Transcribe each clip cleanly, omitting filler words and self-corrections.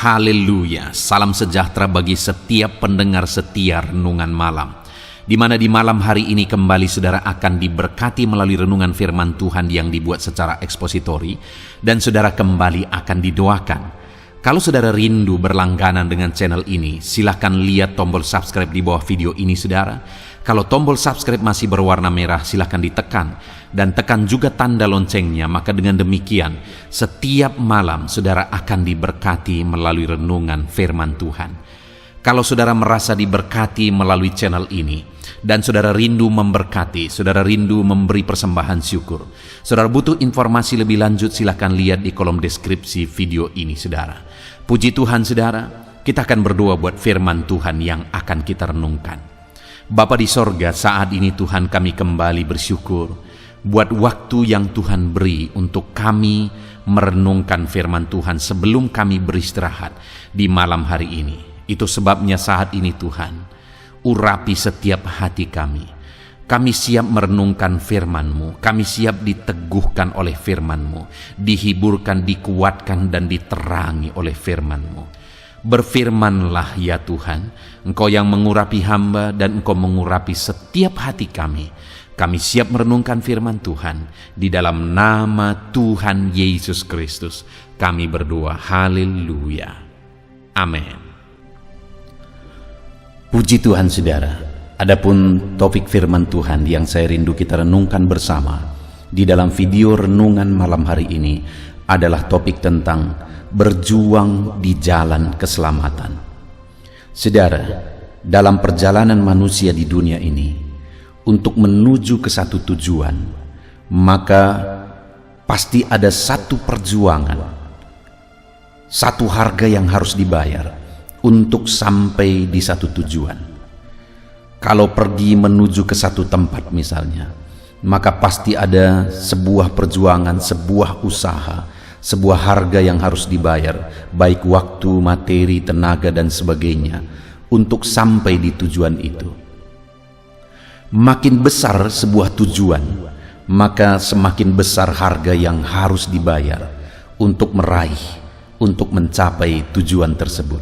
Haleluya, salam sejahtera bagi setiap pendengar setia Renungan Malam, di mana di malam hari ini kembali saudara akan diberkati melalui renungan firman Tuhan yang dibuat secara ekspositori, dan saudara kembali akan didoakan. Kalau saudara rindu berlangganan dengan channel ini, silahkan lihat tombol subscribe di bawah video ini saudara. Kalau tombol subscribe masih berwarna merah, silahkan ditekan. Dan tekan juga tanda loncengnya, maka dengan demikian setiap malam saudara akan diberkati melalui renungan firman Tuhan. Kalau saudara merasa diberkati melalui channel ini, dan saudara rindu memberkati, saudara rindu memberi persembahan syukur, saudara butuh informasi lebih lanjut, silahkan lihat di kolom deskripsi video ini saudara. Puji Tuhan saudara, kita akan berdoa buat firman Tuhan yang akan kita renungkan. Bapa di sorga, saat ini Tuhan kami kembali bersyukur buat waktu yang Tuhan beri untuk kami merenungkan firman Tuhan sebelum kami beristirahat di malam hari ini. Itu sebabnya saat ini Tuhan, urapi setiap hati kami. Kami siap merenungkan firman-Mu, kami siap diteguhkan oleh firman-Mu, dihiburkan, dikuatkan, dan diterangi oleh firman-Mu. Berfirmanlah ya Tuhan, Engkau yang mengurapi hamba dan Engkau mengurapi setiap hati kami. Kami siap merenungkan firman Tuhan. Di dalam nama Tuhan Yesus Kristus kami berdoa, haleluya, amin. Puji Tuhan saudara, adapun topik firman Tuhan yang saya rindu kita renungkan bersama di dalam video renungan malam hari ini adalah topik tentang berjuang di jalan keselamatan. Saudara, dalam perjalanan manusia di dunia ini, untuk menuju ke satu tujuan, maka pasti ada satu perjuangan, satu harga yang harus dibayar untuk sampai di satu tujuan. Kalau pergi menuju ke satu tempat misalnya, maka pasti ada sebuah perjuangan, sebuah usaha, sebuah harga yang harus dibayar, baik waktu, materi, tenaga, dan sebagainya, untuk sampai di tujuan itu. Makin besar sebuah tujuan, maka semakin besar harga yang harus dibayar untuk meraih, untuk mencapai tujuan tersebut.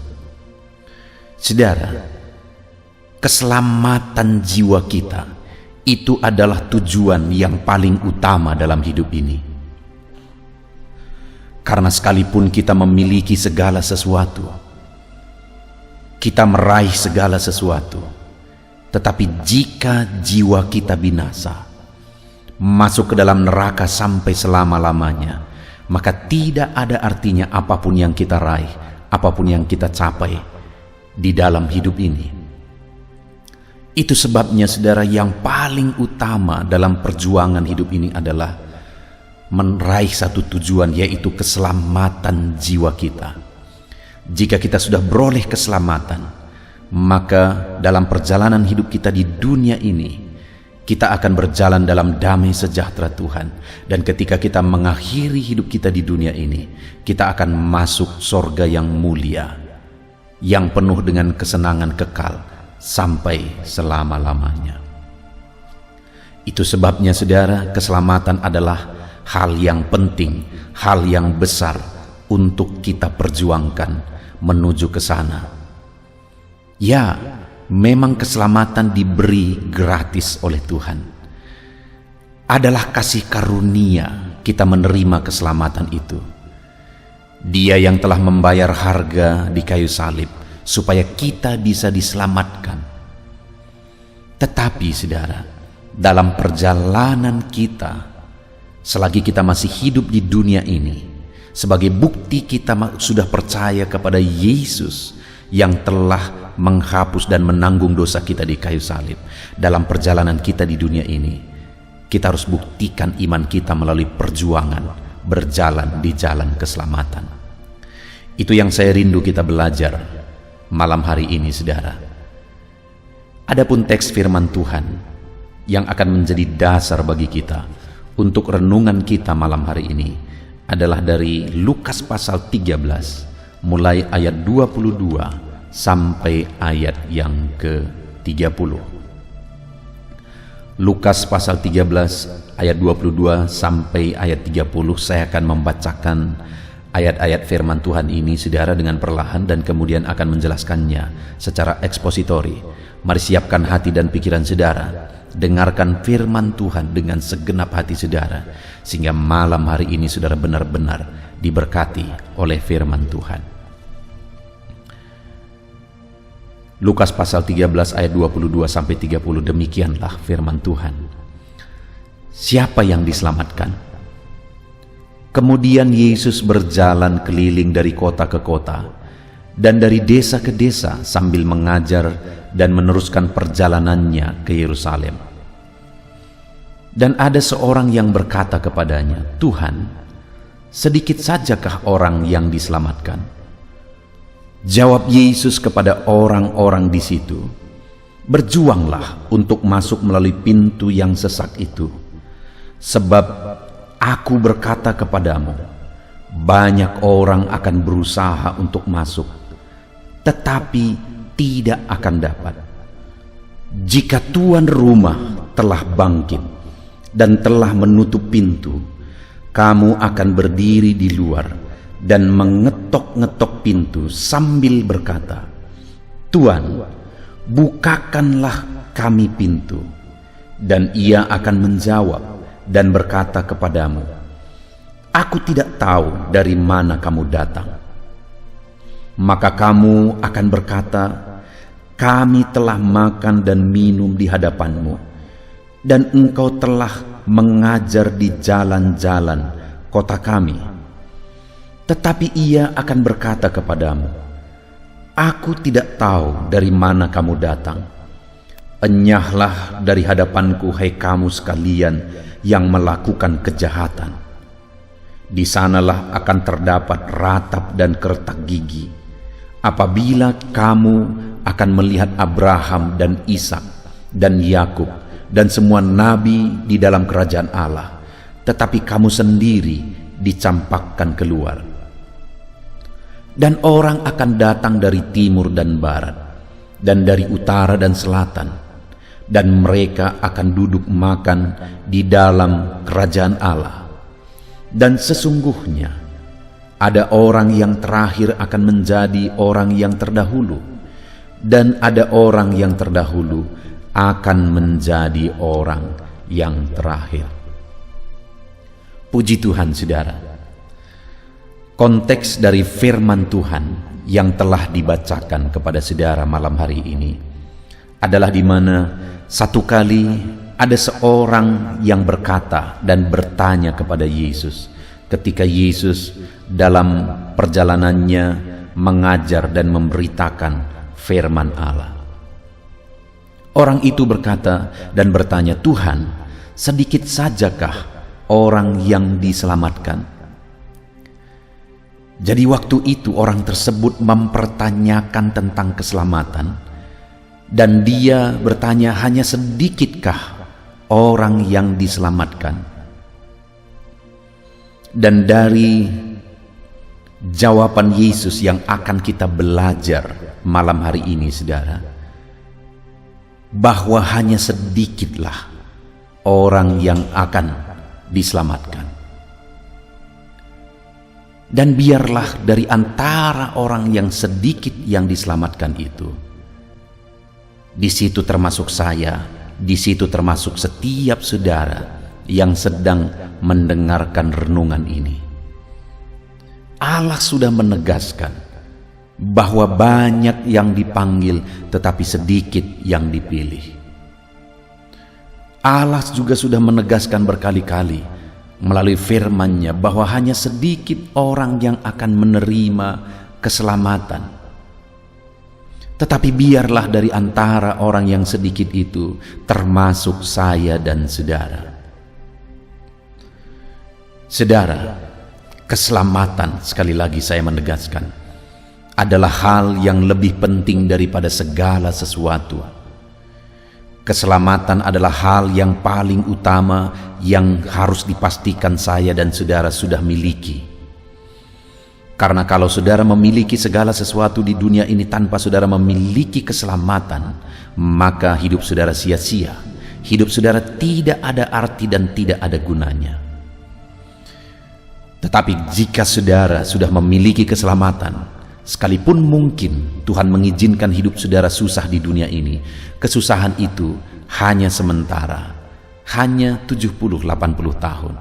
Saudara, keselamatan jiwa kita itu adalah tujuan yang paling utama dalam hidup ini. Karena sekalipun kita memiliki segala sesuatu, kita meraih segala sesuatu, tetapi jika jiwa kita binasa, masuk ke dalam neraka sampai selama-lamanya, maka tidak ada artinya apapun yang kita raih, apapun yang kita capai di dalam hidup ini. Itu sebabnya saudara, yang paling utama dalam perjuangan hidup ini adalah meraih satu tujuan, yaitu keselamatan jiwa kita. Jika kita sudah beroleh keselamatan, maka dalam perjalanan hidup kita di dunia ini, kita akan berjalan dalam damai sejahtera Tuhan. Dan ketika kita mengakhiri hidup kita di dunia ini, kita akan masuk sorga yang mulia, yang penuh dengan kesenangan kekal sampai selama-lamanya. Itu sebabnya saudara, keselamatan adalah hal yang penting, hal yang besar untuk kita perjuangkan menuju ke sana. Ya, memang keselamatan diberi gratis oleh Tuhan. Adalah kasih karunia kita menerima keselamatan itu. Dia yang telah membayar harga di kayu salib supaya kita bisa diselamatkan. Tetapi saudara, dalam perjalanan kita, selagi kita masih hidup di dunia ini, sebagai bukti kita sudah percaya kepada Yesus yang telah menghapus dan menanggung dosa kita di kayu salib, dalam perjalanan kita di dunia ini, kita harus buktikan iman kita melalui perjuangan berjalan di jalan keselamatan. Itu yang saya rindu kita belajar malam hari ini saudara. Adapun teks firman Tuhan yang akan menjadi dasar bagi kita untuk renungan kita malam hari ini adalah dari Lukas pasal 13, mulai ayat 22 sampai ayat yang ke-30. Lukas pasal 13 ayat 22 sampai ayat 30, saya akan membacakan Ayat-ayat firman Tuhan ini saudara dengan perlahan dan kemudian akan menjelaskannya secara ekspositori. Mari siapkan hati dan pikiran saudara, dengarkan firman Tuhan dengan segenap hati saudara, sehingga malam hari ini saudara benar-benar diberkati oleh firman Tuhan. Lukas pasal 13 ayat 22 sampai 30, demikianlah firman Tuhan. Siapa yang diselamatkan? Kemudian Yesus berjalan keliling dari kota ke kota dan dari desa ke desa sambil mengajar dan meneruskan perjalanannya ke Yerusalem. Dan ada seorang yang berkata kepadanya, "Tuhan, sedikit sajakah orang yang diselamatkan?" Jawab Yesus kepada orang-orang di situ, "Berjuanglah untuk masuk melalui pintu yang sesak itu. Sebab Aku berkata kepadamu, banyak orang akan berusaha untuk masuk, tetapi tidak akan dapat. Jika tuan rumah telah bangkit dan telah menutup pintu, kamu akan berdiri di luar dan mengetok-ngetok pintu sambil berkata, 'Tuan, bukakanlah kami pintu.' Dan ia akan menjawab dan berkata kepadamu, 'Aku tidak tahu dari mana kamu datang.' Maka kamu akan berkata, 'Kami telah makan dan minum di hadapanmu, dan engkau telah mengajar di jalan-jalan kota kami.' Tetapi ia akan berkata kepadamu, 'Aku tidak tahu dari mana kamu datang. Enyahlah dari hadapanku, hai kamu sekalian yang melakukan kejahatan.' Di sanalah akan terdapat ratap dan kertak gigi, apabila kamu akan melihat Abraham dan Ishak dan Yakub dan semua nabi di dalam kerajaan Allah, tetapi kamu sendiri dicampakkan keluar. Dan orang akan datang dari timur dan barat, dan dari utara dan selatan, dan mereka akan duduk makan di dalam kerajaan Allah. Dan sesungguhnya ada orang yang terakhir akan menjadi orang yang terdahulu, dan ada orang yang terdahulu akan menjadi orang yang terakhir." Puji Tuhan saudara. Konteks dari firman Tuhan yang telah dibacakan kepada saudara malam hari ini adalah di mana satu kali ada seorang yang berkata dan bertanya kepada Yesus ketika Yesus dalam perjalanannya mengajar dan memberitakan firman Allah. Orang itu berkata dan bertanya, "Tuhan, sedikit sajakah orang yang diselamatkan?" Jadi waktu itu orang tersebut mempertanyakan tentang keselamatan, dan dia bertanya, hanya sedikitkah orang yang diselamatkan? Dan dari jawaban Yesus yang akan kita belajar malam hari ini saudara, bahwa hanya sedikitlah orang yang akan diselamatkan. Dan biarlah dari antara orang yang sedikit yang diselamatkan itu, di situ termasuk saya, di situ termasuk setiap saudara yang sedang mendengarkan renungan ini. Allah sudah menegaskan bahwa banyak yang dipanggil tetapi sedikit yang dipilih. Allah juga sudah menegaskan berkali-kali melalui firman-Nya bahwa hanya sedikit orang yang akan menerima keselamatan. Tetapi biarlah dari antara orang yang sedikit itu termasuk saya dan saudara. Saudara, keselamatan, sekali lagi saya menegaskan, adalah hal yang lebih penting daripada segala sesuatu. Keselamatan adalah hal yang paling utama yang harus dipastikan saya dan saudara sudah miliki. Karena kalau saudara memiliki segala sesuatu di dunia ini tanpa saudara memiliki keselamatan, maka hidup saudara sia-sia. Hidup saudara tidak ada arti dan tidak ada gunanya. Tetapi jika saudara sudah memiliki keselamatan, sekalipun mungkin Tuhan mengizinkan hidup saudara susah di dunia ini, kesusahan itu hanya sementara, hanya 70-80 tahun.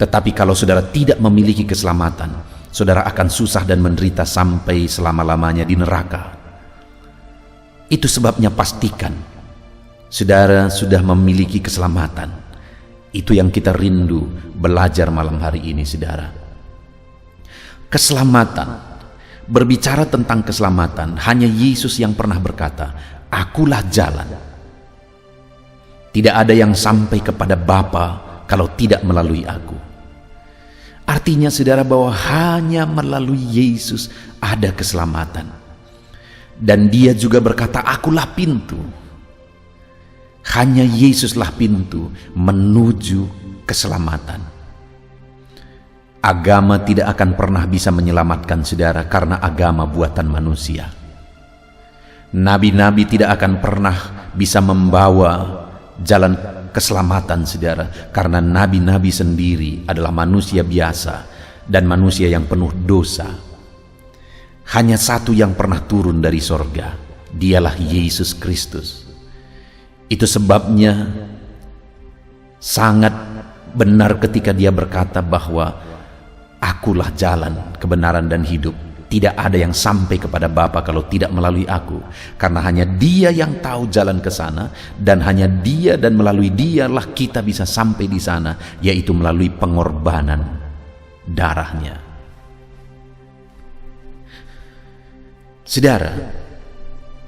Tetapi kalau saudara tidak memiliki keselamatan, saudara akan susah dan menderita sampai selama-lamanya di neraka. Itu sebabnya pastikan saudara sudah memiliki keselamatan. Itu yang kita rindu belajar malam hari ini, saudara. Keselamatan. Berbicara tentang keselamatan, hanya Yesus yang pernah berkata, "Akulah jalan." Tidak ada yang sampai kepada Bapa kalau tidak melalui aku. Artinya saudara bahwa hanya melalui Yesus ada keselamatan. Dan dia juga berkata, "Akulah pintu." Hanya Yesuslah pintu menuju keselamatan. Agama tidak akan pernah bisa menyelamatkan saudara karena agama buatan manusia. Nabi-nabi tidak akan pernah bisa membawa jalan keselamatan saudara karena nabi-nabi sendiri adalah manusia biasa dan manusia yang penuh dosa. Hanya satu yang pernah turun dari sorga, dialah Yesus Kristus. Itu sebabnya sangat benar ketika dia berkata bahwa akulah jalan, kebenaran dan hidup. Tidak ada yang sampai kepada Bapa kalau tidak melalui aku. Karena hanya dia yang tahu jalan ke sana, dan hanya dia dan melalui dialah kita bisa sampai di sana, yaitu melalui pengorbanan darahnya. Saudara,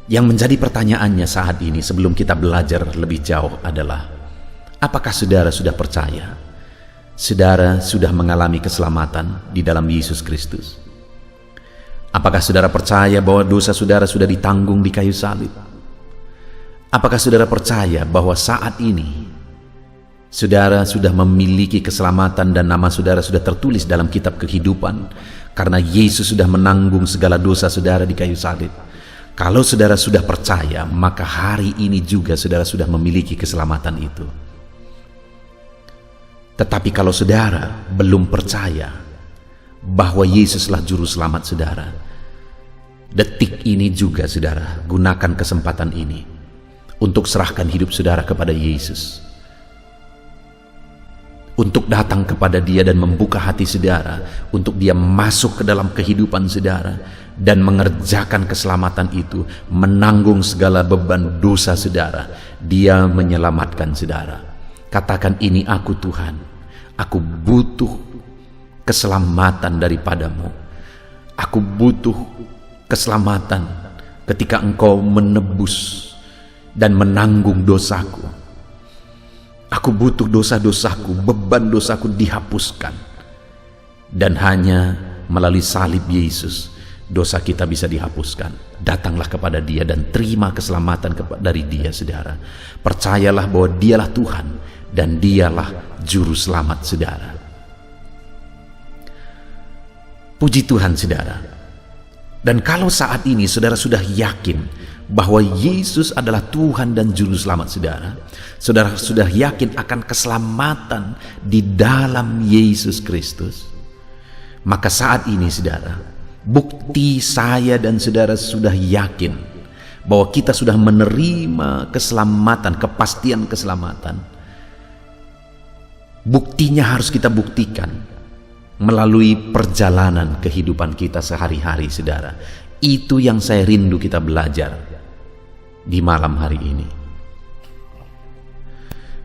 yang menjadi pertanyaannya saat ini sebelum kita belajar lebih jauh adalah, apakah saudara sudah percaya? Saudara sudah mengalami keselamatan di dalam Yesus Kristus? Apakah saudara percaya bahwa dosa saudara sudah ditanggung di kayu salib? Apakah saudara percaya bahwa saat ini saudara sudah memiliki keselamatan dan nama saudara sudah tertulis dalam kitab kehidupan karena Yesus sudah menanggung segala dosa saudara di kayu salib? Kalau saudara sudah percaya, maka hari ini juga saudara sudah memiliki keselamatan itu. Tetapi kalau saudara belum percaya bahwa Yesuslah juru selamat saudara, detik ini juga saudara gunakan kesempatan ini untuk serahkan hidup saudara kepada Yesus, untuk datang kepada dia dan membuka hati saudara untuk dia masuk ke dalam kehidupan saudara dan mengerjakan keselamatan itu, menanggung segala beban dosa saudara. Dia menyelamatkan saudara. Katakan, "Ini aku Tuhan, aku butuh keselamatan daripadamu. Aku butuh keselamatan ketika engkau menebus dan menanggung dosaku. Aku butuh dosa-dosaku, beban dosaku dihapuskan. Dan hanya melalui salib Yesus dosa kita bisa dihapuskan." Datanglah kepada dia dan terima keselamatan dari dia, saudara. Percayalah bahwa dialah Tuhan dan dialah juru selamat saudara. Puji Tuhan saudara. Dan kalau saat ini saudara sudah yakin bahwa Yesus adalah Tuhan dan juru selamat saudara, saudara sudah yakin akan keselamatan di dalam Yesus Kristus, maka saat ini saudara, bukti saya dan saudara sudah yakin bahwa kita sudah menerima keselamatan, kepastian keselamatan. Buktinya harus kita buktikan melalui perjalanan kehidupan kita sehari-hari, saudara. Itu yang saya rindu kita belajar di malam hari ini.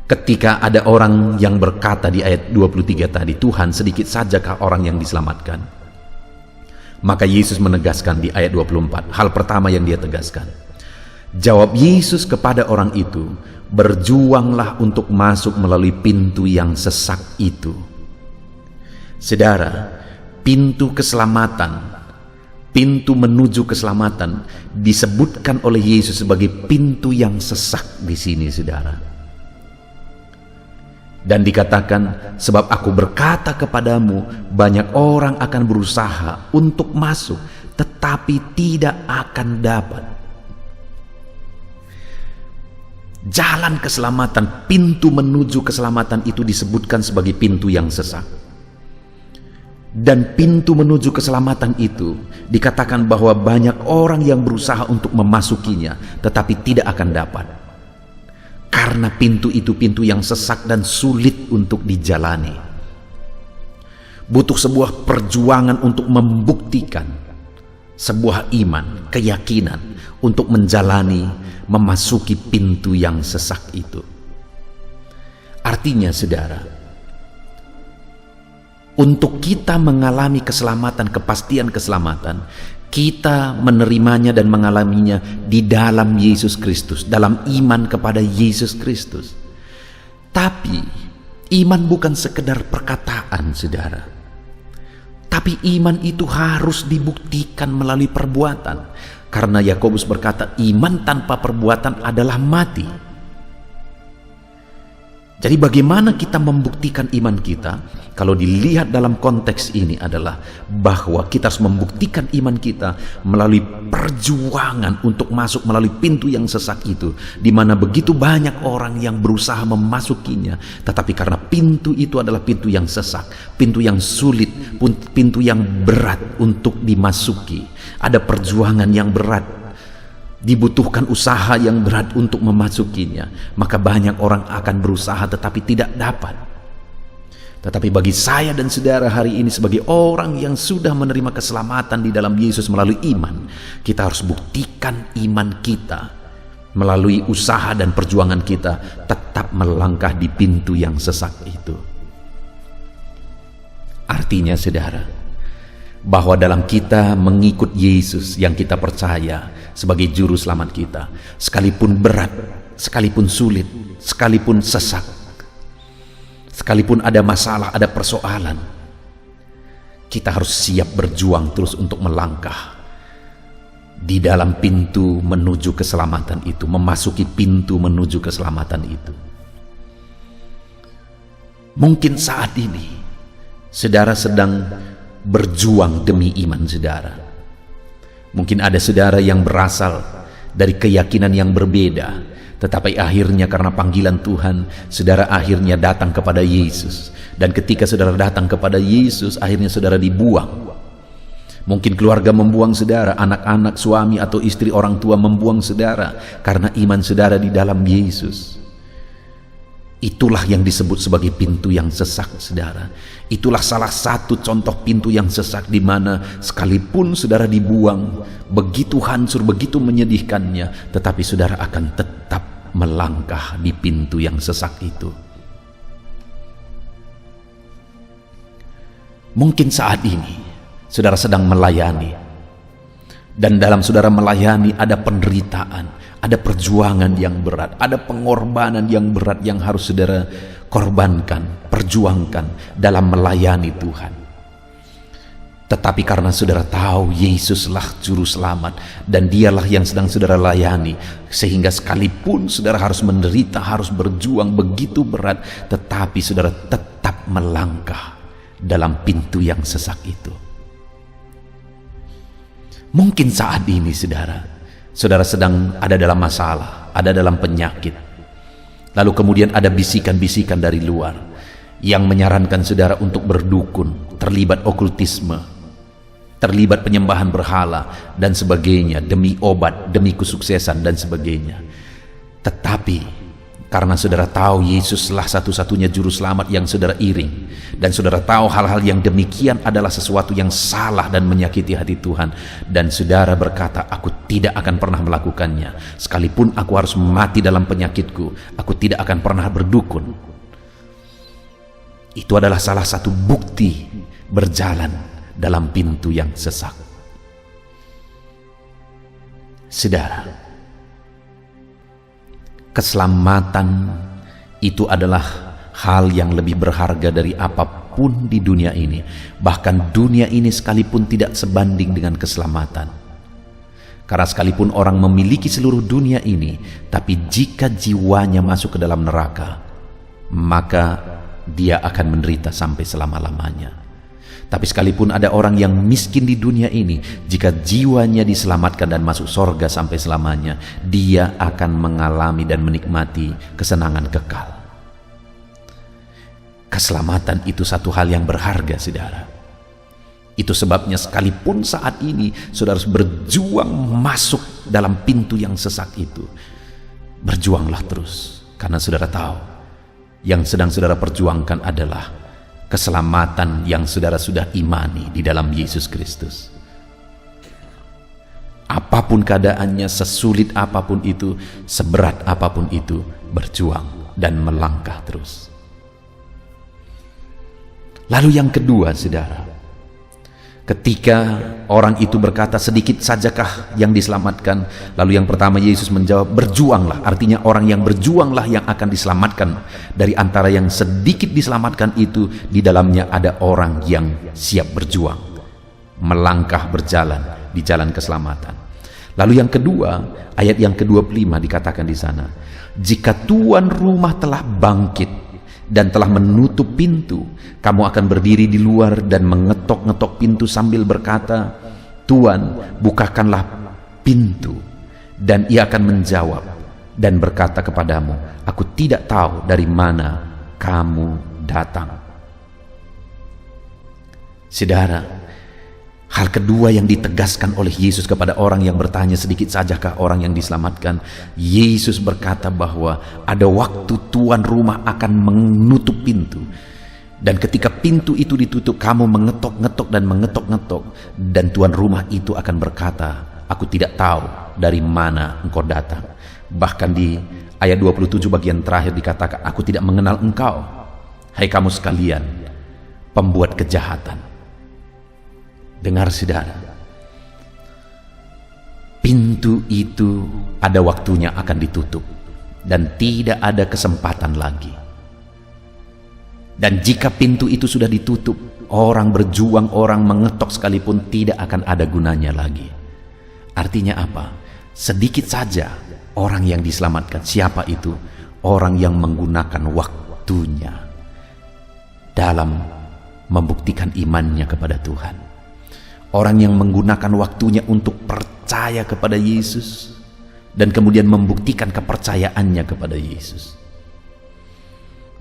Ketika ada orang yang berkata di ayat 23 tadi, "Tuhan, sedikit sajakah orang yang diselamatkan?" Maka Yesus menegaskan di ayat 24, hal pertama yang dia tegaskan. Jawab Yesus kepada orang itu, "Berjuanglah untuk masuk melalui pintu yang sesak itu." Saudara, pintu keselamatan, pintu menuju keselamatan disebutkan oleh Yesus sebagai pintu yang sesak di sini, saudara. Dan dikatakan, "Sebab aku berkata kepadamu, banyak orang akan berusaha untuk masuk, tetapi tidak akan dapat." Jalan keselamatan, pintu menuju keselamatan itu disebutkan sebagai pintu yang sesak. Dan pintu menuju keselamatan itu dikatakan bahwa banyak orang yang berusaha untuk memasukinya, tetapi tidak akan dapat. Karena pintu itu pintu yang sesak dan sulit untuk dijalani. Butuh sebuah perjuangan untuk membuktikan sebuah iman, keyakinan untuk menjalani, memasuki pintu yang sesak itu. Artinya saudara, untuk kita mengalami keselamatan, kepastian keselamatan, kita menerimanya dan mengalaminya di dalam Yesus Kristus, dalam iman kepada Yesus Kristus. Tapi iman bukan sekedar perkataan saudara, tapi iman itu harus dibuktikan melalui perbuatan. Karena Yakobus berkata, iman tanpa perbuatan adalah mati. Jadi bagaimana kita membuktikan iman kita? Kalau dilihat dalam konteks ini adalah bahwa kita harus membuktikan iman kita melalui perjuangan untuk masuk melalui pintu yang sesak itu, di mana begitu banyak orang yang berusaha memasukinya, tetapi karena pintu itu adalah pintu yang sesak, pintu yang sulit, pintu yang berat untuk dimasuki. Ada perjuangan yang berat, dibutuhkan usaha yang berat untuk memasukinya, maka banyak orang akan berusaha tetapi tidak dapat. Tetapi bagi saya dan saudara hari ini sebagai orang yang sudah menerima keselamatan di dalam Yesus melalui iman, kita harus buktikan iman kita melalui usaha dan perjuangan kita tetap melangkah di pintu yang sesak itu. Artinya saudara, bahwa dalam kita mengikut Yesus yang kita percaya sebagai juru selamat kita, sekalipun berat, sekalipun sulit, sekalipun sesak, sekalipun ada masalah, ada persoalan, kita harus siap berjuang terus untuk melangkah di dalam pintu menuju keselamatan itu, memasuki pintu menuju keselamatan itu. Mungkin saat ini saudara sedang berjuang demi iman saudara. Mungkin ada saudara yang berasal dari keyakinan yang berbeda, tetapi akhirnya karena panggilan Tuhan, saudara akhirnya datang kepada Yesus. Dan ketika saudara datang kepada Yesus, akhirnya saudara dibuang. Mungkin keluarga membuang saudara, anak-anak, suami atau istri, orang tua membuang saudara karena iman saudara di dalam Yesus. Itulah yang disebut sebagai pintu yang sesak saudara. Itulah salah satu contoh pintu yang sesak, di mana sekalipun saudara dibuang, begitu hancur, begitu menyedihkannya, tetapi saudara akan tetap melangkah di pintu yang sesak itu. Mungkin saat ini saudara sedang melayani, dan dalam saudara melayani ada penderitaan, ada perjuangan yang berat, ada pengorbanan yang berat yang harus saudara korbankan, perjuangkan dalam melayani Tuhan. Tetapi karena saudara tahu Yesuslah juru selamat dan dialah yang sedang saudara layani, sehingga sekalipun saudara harus menderita, harus berjuang begitu berat, tetapi saudara tetap melangkah dalam pintu yang sesak itu. Mungkin saat ini saudara sedang ada dalam masalah, ada dalam penyakit. Lalu kemudian ada bisikan-bisikan dari luar yang menyarankan saudara untuk berdukun, terlibat okultisme, terlibat penyembahan berhala dan sebagainya, demi obat, demi kesuksesan dan sebagainya. Tetapi karena saudara tahu Yesuslah satu-satunya juru selamat yang saudara iring, dan saudara tahu hal-hal yang demikian adalah sesuatu yang salah dan menyakiti hati Tuhan, dan saudara berkata, aku tidak akan pernah melakukannya, sekalipun aku harus mati dalam penyakitku, aku tidak akan pernah berdukun. Itu adalah salah satu bukti berjalan dalam pintu yang sesak. Saudara, keselamatan itu adalah hal yang lebih berharga dari apapun di dunia ini. Bahkan dunia ini sekalipun tidak sebanding dengan keselamatan. Karena sekalipun orang memiliki seluruh dunia ini, tapi jika jiwanya masuk ke dalam neraka, maka dia akan menderita sampai selama-lamanya. Tapi sekalipun ada orang yang miskin di dunia ini, jika jiwanya diselamatkan dan masuk sorga sampai selamanya, dia akan mengalami dan menikmati kesenangan kekal. Keselamatan itu satu hal yang berharga, saudara. Itu sebabnya sekalipun saat ini saudara harus berjuang masuk dalam pintu yang sesak itu, berjuanglah terus, karena saudara tahu yang sedang saudara perjuangkan adalah keselamatan yang saudara sudah imani di dalam Yesus Kristus. Apapun keadaannya, sesulit apapun itu, seberat apapun itu, berjuang dan melangkah terus. Lalu yang kedua, saudara, ketika orang itu berkata, sedikit sajakah yang diselamatkan? Lalu yang pertama Yesus menjawab, berjuanglah. Artinya orang yang berjuanglah yang akan diselamatkan. Dari antara yang sedikit diselamatkan itu, di dalamnya ada orang yang siap berjuang, melangkah berjalan di jalan keselamatan. Lalu yang kedua, ayat yang ke-25 dikatakan di sana, jika tuan rumah telah bangkit dan telah menutup pintu, kamu akan berdiri di luar dan mengetok-ngetok pintu sambil berkata, Tuan, bukakanlah pintu. Dan ia akan menjawab dan berkata kepadamu, aku tidak tahu dari mana kamu datang. Saudara, hal kedua yang ditegaskan oleh Yesus kepada orang yang bertanya, sedikit sajakah orang yang diselamatkan? Yesus berkata bahwa ada waktu tuan rumah akan menutup pintu. Dan ketika pintu itu ditutup, kamu mengetok-ngetok dan mengetok-ngetok. Dan tuan rumah itu akan berkata, aku tidak tahu dari mana engkau datang. Bahkan di ayat 27 bagian terakhir dikatakan, aku tidak mengenal engkau, hai kamu sekalian, pembuat kejahatan. Dengar saudara, pintu itu ada waktunya akan ditutup dan tidak ada kesempatan lagi. Dan jika pintu itu sudah ditutup, orang berjuang, orang mengetok sekalipun tidak akan ada gunanya lagi. Artinya apa? Sedikit saja orang yang diselamatkan. Siapa itu? Orang yang menggunakan waktunya dalam membuktikan imannya kepada Tuhan. Orang yang menggunakan waktunya untuk percaya kepada Yesus dan kemudian membuktikan kepercayaannya kepada Yesus.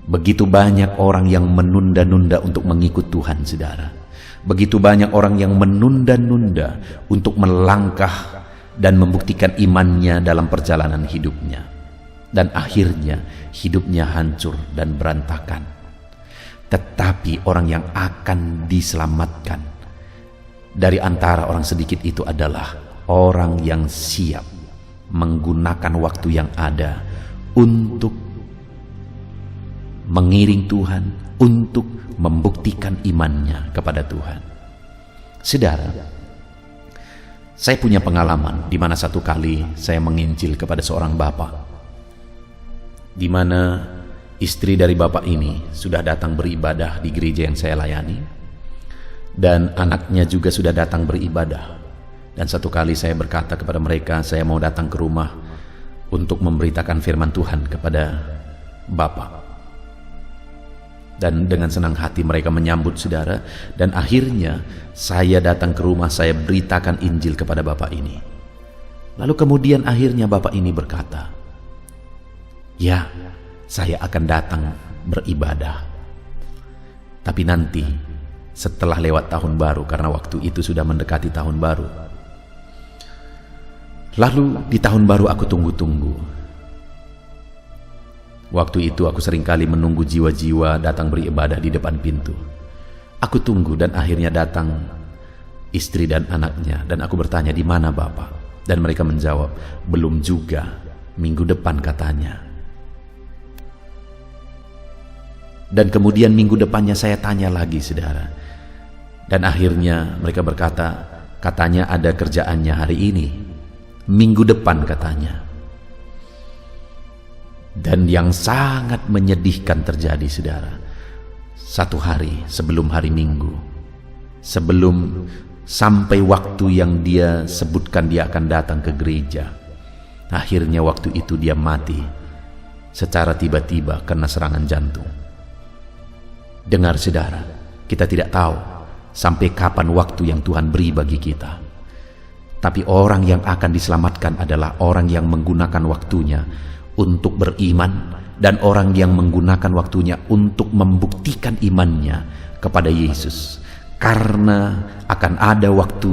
Begitu banyak orang yang menunda-nunda untuk mengikut Tuhan, saudara. Begitu banyak orang yang menunda-nunda untuk melangkah dan membuktikan imannya dalam perjalanan hidupnya. Dan akhirnya hidupnya hancur dan berantakan. Tetapi orang yang akan diselamatkan dari antara orang sedikit itu adalah orang yang siap menggunakan waktu yang ada untuk mengiring Tuhan, untuk membuktikan imannya kepada Tuhan. Saudara, saya punya pengalaman di mana satu kali saya menginjil kepada seorang bapak, di mana istri dari bapak ini sudah datang beribadah di gereja yang saya layani. Dan anaknya juga sudah datang beribadah. Dan satu kali saya berkata kepada mereka, saya mau datang ke rumah untuk memberitakan firman Tuhan kepada Bapak. Dan dengan senang hati mereka menyambut, saudara. Dan akhirnya saya datang ke rumah, saya beritakan Injil kepada Bapak ini. Lalu kemudian akhirnya Bapak ini berkata, ya, saya akan datang beribadah, tapi nanti setelah lewat tahun baru, karena waktu itu sudah mendekati tahun baru. Lalu di tahun baru aku tunggu-tunggu. Waktu itu aku seringkali menunggu jiwa-jiwa datang beribadah di depan pintu. Aku tunggu dan akhirnya datang istri dan anaknya, dan aku bertanya, di mana Bapak? Dan mereka menjawab, belum juga, minggu depan katanya. Dan kemudian minggu depannya saya tanya lagi, saudara. Dan akhirnya mereka berkata, katanya ada kerjaannya hari ini, minggu depan katanya. Dan yang sangat menyedihkan terjadi, saudara. Satu hari sebelum hari Minggu, sebelum sampai waktu yang dia sebutkan dia akan datang ke gereja, akhirnya waktu itu dia mati secara tiba-tiba karena serangan jantung. Dengar saudara, kita tidak tahu sampai kapan waktu yang Tuhan beri bagi kita. Tapi orang yang akan diselamatkan adalah orang yang menggunakan waktunya untuk beriman, dan orang yang menggunakan waktunya untuk membuktikan imannya kepada Yesus. Karena akan ada waktu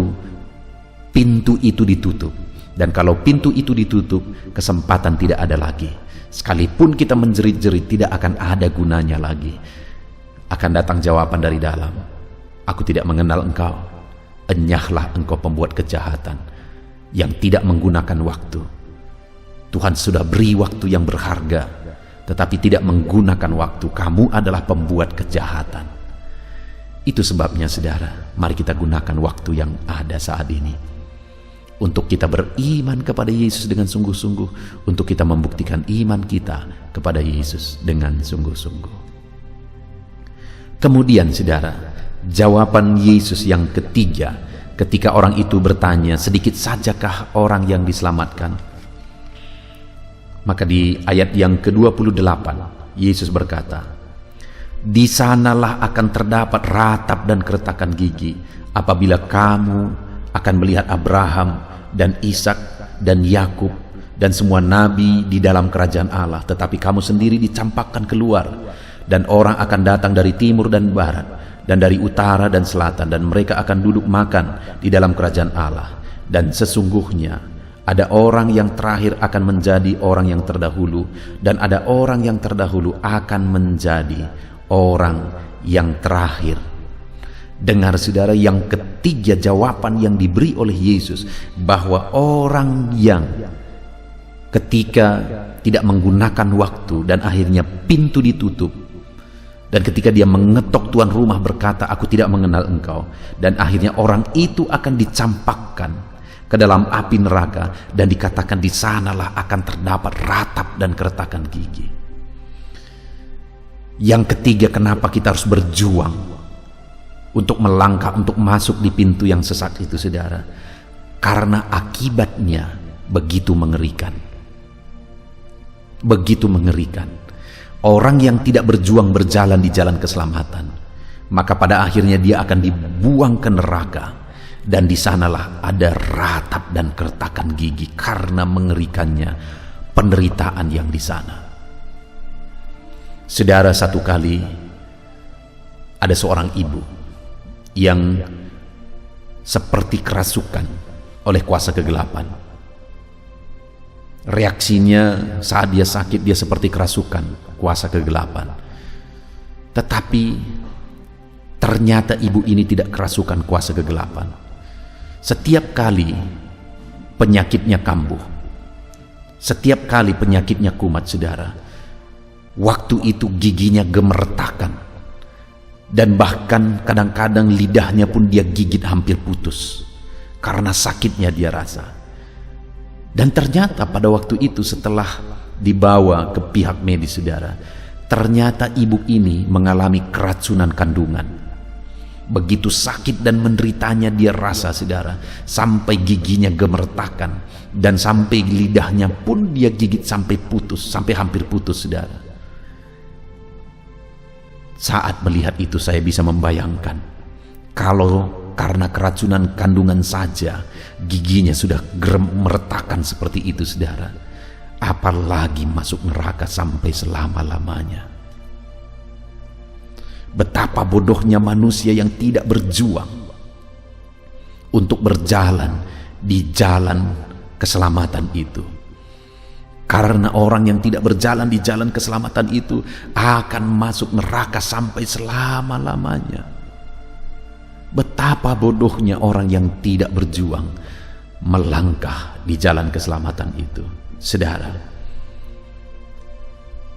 pintu itu ditutup, dan kalau pintu itu ditutup, kesempatan tidak ada lagi. Sekalipun kita menjerit-jerit, tidak akan ada gunanya lagi. Akan datang jawaban dari dalam, aku tidak mengenal engkau, enyahlah engkau pembuat kejahatan yang tidak menggunakan waktu. Tuhan sudah beri waktu yang berharga, tetapi tidak menggunakan waktu. Kamu adalah pembuat kejahatan. Itu sebabnya saudara, mari kita gunakan waktu yang ada saat ini untuk kita beriman kepada Yesus dengan sungguh-sungguh, untuk kita membuktikan iman kita kepada Yesus dengan sungguh-sungguh. Kemudian saudara, jawaban Yesus yang ketiga ketika orang itu bertanya, sedikit sajakah orang yang diselamatkan? Maka di ayat yang ke-28 Yesus berkata, di sanalah akan terdapat ratap dan keretakan gigi apabila kamu akan melihat Abraham dan Ishak dan Yakub dan semua nabi di dalam kerajaan Allah, tetapi kamu sendiri dicampakkan keluar, dan orang akan datang dari timur dan barat dan dari utara dan selatan, dan mereka akan duduk makan di dalam kerajaan Allah. Dan sesungguhnya ada orang yang terakhir akan menjadi orang yang terdahulu, dan ada orang yang terdahulu akan menjadi orang yang terakhir. Dengar saudara, yang ketiga jawaban yang diberi oleh Yesus, bahwa orang yang ketika tidak menggunakan waktu dan akhirnya pintu ditutup, dan ketika dia mengetok tuan rumah berkata, aku tidak mengenal engkau, dan akhirnya orang itu akan dicampakkan ke dalam api neraka, dan dikatakan di sanalah akan terdapat ratap dan keretakan gigi. Yang ketiga, kenapa kita harus berjuang untuk melangkah, untuk masuk di pintu yang sesat itu saudara? Karena akibatnya begitu mengerikan. Begitu mengerikan. Orang yang tidak berjuang berjalan di jalan keselamatan, maka pada akhirnya dia akan dibuang ke neraka. Dan di sanalah ada ratap dan keretakan gigi karena mengerikannya penderitaan yang di sana. Saudara, satu kali ada seorang ibu yang seperti kerasukan oleh kuasa kegelapan. Reaksinya saat dia sakit, dia seperti kerasukan kuasa kegelapan. Tetapi ternyata ibu ini tidak kerasukan kuasa kegelapan. Setiap kali penyakitnya kambuh, setiap kali penyakitnya kumat saudara, waktu itu giginya gemertakan, dan bahkan kadang-kadang lidahnya pun dia gigit hampir putus karena sakitnya dia rasa. Dan ternyata pada waktu itu setelah dibawa ke pihak medis saudara, ternyata ibu ini mengalami keracunan kandungan. Begitu sakit dan menderitanya dia rasa saudara, sampai giginya gemertakan, dan sampai lidahnya pun dia gigit sampai putus, sampai hampir putus saudara. Saat melihat itu saya bisa membayangkan, kalau karena keracunan kandungan saja giginya sudah gemertakan seperti itu saudara, apalagi masuk neraka sampai selama-lamanya. Betapa bodohnya manusia yang tidak berjuang untuk berjalan di jalan keselamatan itu. Karena orang yang tidak berjalan di jalan keselamatan itu akan masuk neraka sampai selama-lamanya. Betapa bodohnya orang yang tidak berjuang melangkah di jalan keselamatan itu. Saudara,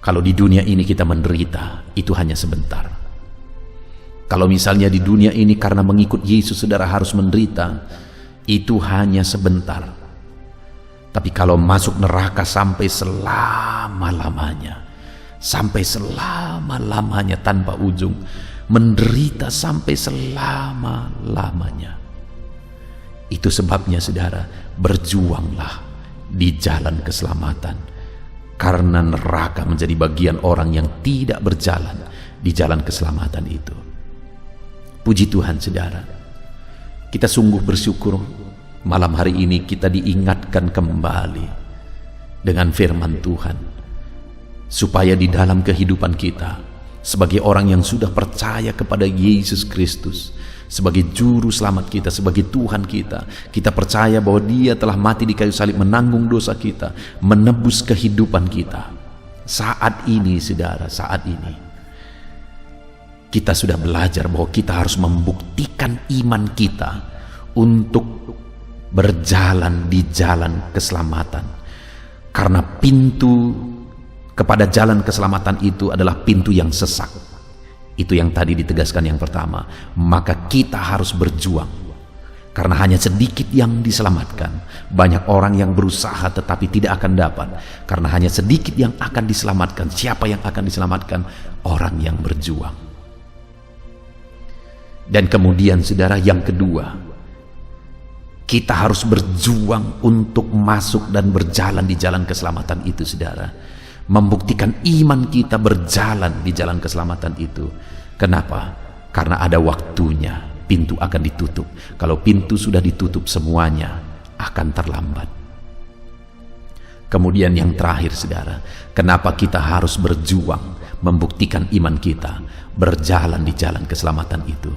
kalau di dunia ini kita menderita, itu hanya sebentar. Kalau misalnya di dunia ini karena mengikut Yesus saudara harus menderita, itu hanya sebentar. Tapi kalau masuk neraka sampai selama-lamanya, sampai selama-lamanya tanpa ujung, menderita sampai selama-lamanya. Itu sebabnya saudara, berjuanglah di jalan keselamatan, karena neraka menjadi bagian orang yang tidak berjalan di jalan keselamatan itu. Puji Tuhan saudara, kita sungguh bersyukur malam hari ini kita diingatkan kembali dengan firman Tuhan, supaya di dalam kehidupan kita sebagai orang yang sudah percaya kepada Yesus Kristus sebagai juru selamat kita, sebagai Tuhan kita, kita percaya bahwa Dia telah mati di kayu salib menanggung dosa kita, menebus kehidupan kita. Saat ini saudara, saat ini kita sudah belajar bahwa kita harus membuktikan iman kita untuk berjalan di jalan keselamatan, karena pintu kepada jalan keselamatan itu adalah pintu yang sesak. Itu yang tadi ditegaskan yang pertama. Maka kita harus berjuang, karena hanya sedikit yang diselamatkan. Banyak orang yang berusaha tetapi tidak akan dapat, karena hanya sedikit yang akan diselamatkan. Siapa yang akan diselamatkan? Orang yang berjuang. Dan kemudian saudara, yang kedua, kita harus berjuang untuk masuk dan berjalan di jalan keselamatan itu saudara. Membuktikan iman kita berjalan di jalan keselamatan itu. Kenapa? Karena ada waktunya pintu akan ditutup. Kalau pintu sudah ditutup, semuanya akan terlambat. Kemudian yang terakhir saudara, kenapa kita harus berjuang membuktikan iman kita berjalan di jalan keselamatan itu?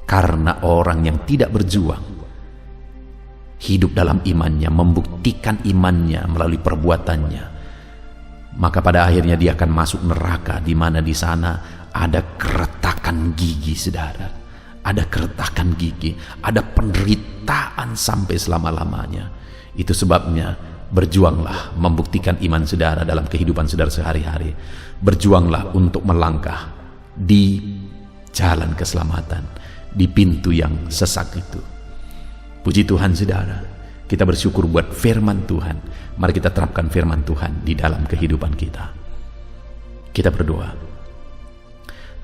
Karena orang yang tidak berjuang, hidup dalam imannya, membuktikan imannya melalui perbuatannya, maka pada akhirnya dia akan masuk neraka, di mana di sana ada keretakan gigi saudara, ada keretakan gigi, ada penderitaan sampai selama-lamanya. Itu sebabnya berjuanglah membuktikan iman saudara dalam kehidupan saudara sehari-hari. Berjuanglah untuk melangkah di jalan keselamatan, di pintu yang sesak itu. Puji Tuhan saudara, kita bersyukur buat firman Tuhan. Mari kita terapkan firman Tuhan di dalam kehidupan kita. Kita berdoa.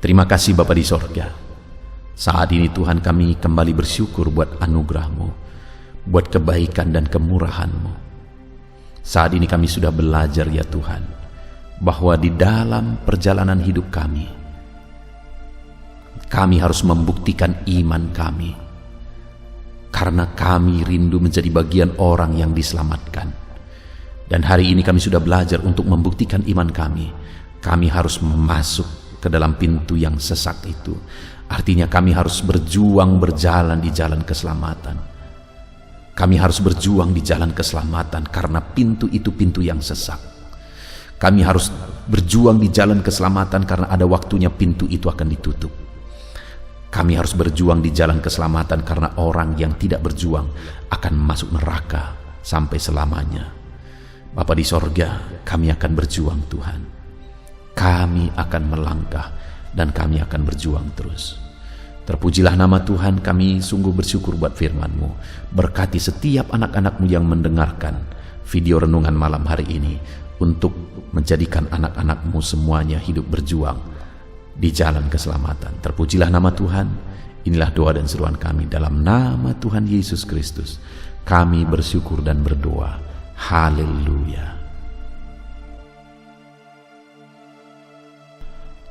Terima kasih Bapa di sorga. Saat ini Tuhan, kami kembali bersyukur buat anugerah-Mu, buat kebaikan dan kemurahan-Mu. Saat ini kami sudah belajar ya Tuhan, bahwa di dalam perjalanan hidup kami harus membuktikan iman kami, karena kami rindu menjadi bagian orang yang diselamatkan. Dan hari ini kami sudah belajar untuk membuktikan iman kami. Kami harus masuk ke dalam pintu yang sesak itu. Artinya kami harus berjuang berjalan di jalan keselamatan. Kami harus berjuang di jalan keselamatan karena pintu itu pintu yang sesak. Kami harus berjuang di jalan keselamatan karena ada waktunya pintu itu akan ditutup. Kami harus berjuang di jalan keselamatan karena orang yang tidak berjuang akan masuk neraka sampai selamanya. Bapa di sorga, kami akan berjuang Tuhan. Kami akan melangkah dan kami akan berjuang terus. Terpujilah nama Tuhan, kami sungguh bersyukur buat firman-Mu. Berkati setiap anak-anak-Mu yang mendengarkan video renungan malam hari ini, untuk menjadikan anak-anak-Mu semuanya hidup berjuang di jalan keselamatan. Terpujilah nama Tuhan. Inilah doa dan seruan kami dalam nama Tuhan Yesus Kristus. Kami bersyukur dan berdoa. Haleluya.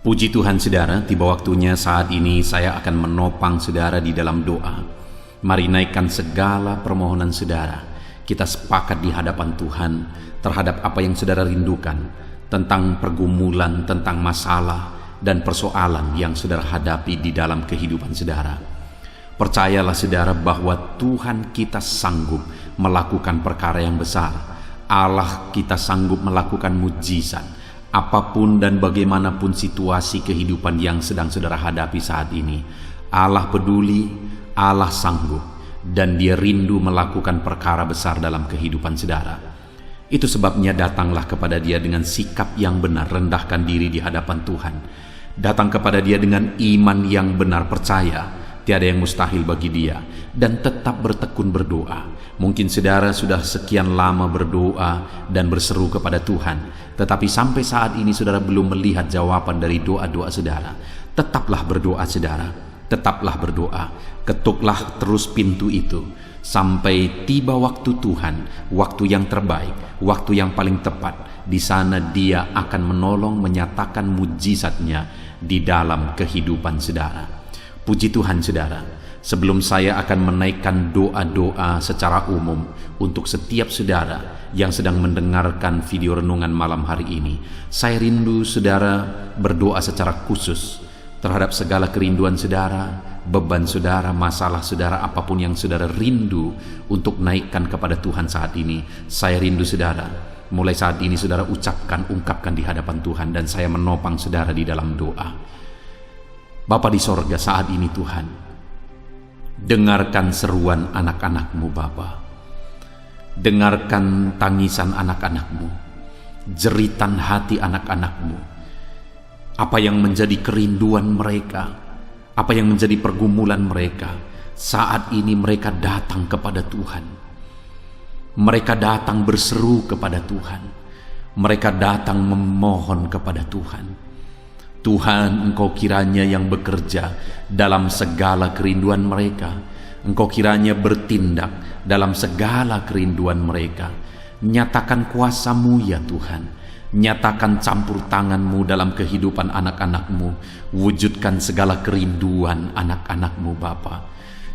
Puji Tuhan saudara, tiba waktunya saat ini saya akan menopang saudara di dalam doa. Mari naikkan segala permohonan saudara. Kita sepakat di hadapan Tuhan terhadap apa yang saudara rindukan, tentang pergumulan, tentang masalah dan persoalan yang saudara hadapi di dalam kehidupan saudara. Percayalah saudara bahwa Tuhan kita sanggup melakukan perkara yang besar. Allah kita sanggup melakukan mujizat. Apapun dan bagaimanapun situasi kehidupan yang sedang saudara hadapi saat ini, Allah peduli, Allah sanggup, dan Dia rindu melakukan perkara besar dalam kehidupan saudara. Itu sebabnya datanglah kepada Dia dengan sikap yang benar, rendahkan diri di hadapan Tuhan. Datang kepada Dia dengan iman yang benar, percaya tiada yang mustahil bagi Dia, dan tetap bertekun berdoa. Mungkin saudara sudah sekian lama berdoa dan berseru kepada Tuhan, tetapi sampai saat ini saudara belum melihat jawaban dari doa-doa saudara. Tetaplah berdoa saudara, tetaplah berdoa. Ketuklah terus pintu itu sampai tiba waktu Tuhan, waktu yang terbaik, waktu yang paling tepat. Di sana Dia akan menolong, menyatakan mujizatnya di dalam kehidupan saudara. Puji Tuhan saudara, sebelum saya akan menaikkan doa-doa secara umum untuk setiap saudara yang sedang mendengarkan video renungan malam hari ini, saya rindu saudara berdoa secara khusus terhadap segala kerinduan saudara, beban saudara, masalah saudara, apapun yang saudara rindu untuk naikkan kepada Tuhan saat ini. Saya rindu saudara, mulai saat ini saudara ungkapkan di hadapan Tuhan, dan saya menopang saudara di dalam doa. Bapa di sorga, saat ini Tuhan, dengarkan seruan anak-anak-Mu Bapa. Dengarkan tangisan anak-anak-Mu, jeritan hati anak-anak-Mu. Apa yang menjadi kerinduan mereka, apa yang menjadi pergumulan mereka, saat ini mereka datang kepada Tuhan. Mereka datang berseru kepada Tuhan. Mereka datang memohon kepada Tuhan. Tuhan, Engkau kiranya yang bekerja dalam segala kerinduan mereka. Engkau kiranya bertindak dalam segala kerinduan mereka. Nyatakan kuasa-Mu ya Tuhan. Nyatakan campur tangan-Mu dalam kehidupan anak-anak-Mu. Wujudkan segala kerinduan anak-anak-Mu Bapa.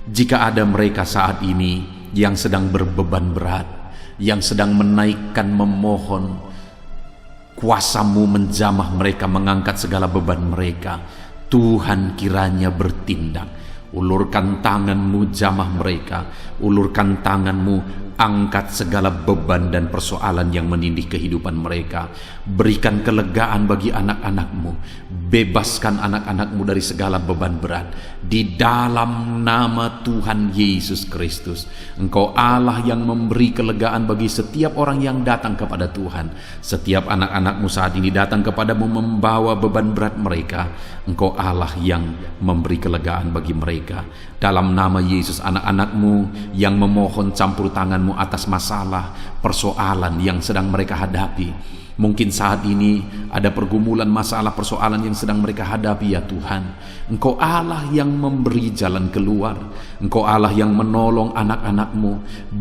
Jika ada mereka saat ini yang sedang berbeban berat, yang sedang menaikkan, memohon, kuasa-Mu menjamah mereka, mengangkat segala beban mereka. Tuhan kiranya bertindak. Ulurkan tangan-Mu, jamah mereka. Ulurkan tangan-Mu, angkat segala beban dan persoalan yang menindih kehidupan mereka. Berikan kelegaan bagi anak-anak-Mu. Bebaskan anak-anak-Mu dari segala beban berat. Di dalam nama Tuhan Yesus Kristus. Engkau Allah yang memberi kelegaan bagi setiap orang yang datang kepada Tuhan. Setiap anak-anak-Mu saat ini datang kepadamu membawa beban berat mereka. Engkau Allah yang memberi kelegaan bagi mereka. Dalam nama Yesus, anak-anak-Mu yang memohon campur tangan-Mu atas masalah, persoalan yang sedang mereka hadapi. Mungkin saat ini ada pergumulan, masalah, persoalan yang sedang mereka hadapi ya Tuhan. Engkau Allah yang memberi jalan keluar. Engkau Allah yang menolong anak-anak-Mu.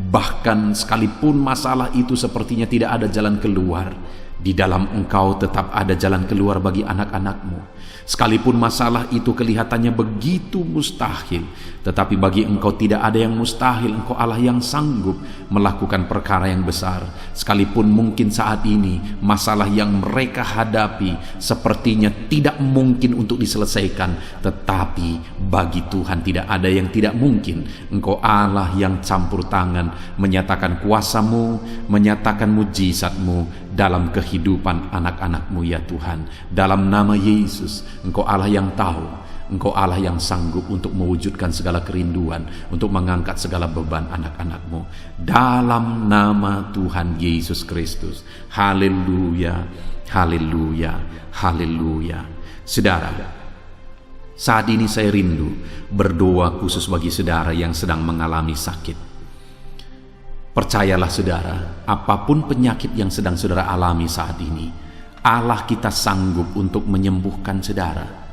Bahkan sekalipun masalah itu sepertinya tidak ada jalan keluar, di dalam Engkau tetap ada jalan keluar bagi anak-anak-Mu. Sekalipun masalah itu kelihatannya begitu mustahil, tetapi bagi Engkau tidak ada yang mustahil. Engkau Allah yang sanggup melakukan perkara yang besar. Sekalipun mungkin saat ini masalah yang mereka hadapi sepertinya tidak mungkin untuk diselesaikan, tetapi bagi Tuhan tidak ada yang tidak mungkin. Engkau Allah yang campur tangan, menyatakan kuasa-Mu, menyatakan mujizat-Mu dalam kehidupan anak-anak-Mu ya Tuhan. Dalam nama Yesus, Engkau Allah yang tahu, Engkau Allah yang sanggup untuk mewujudkan segala kerinduan, untuk mengangkat segala beban anak-anak-Mu. Dalam nama Tuhan Yesus Kristus. Haleluya, haleluya, haleluya. Saudara, saat ini saya rindu berdoa khusus bagi saudara yang sedang mengalami sakit. Percayalah saudara, apapun penyakit yang sedang saudara alami saat ini, Allah kita sanggup untuk menyembuhkan saudara.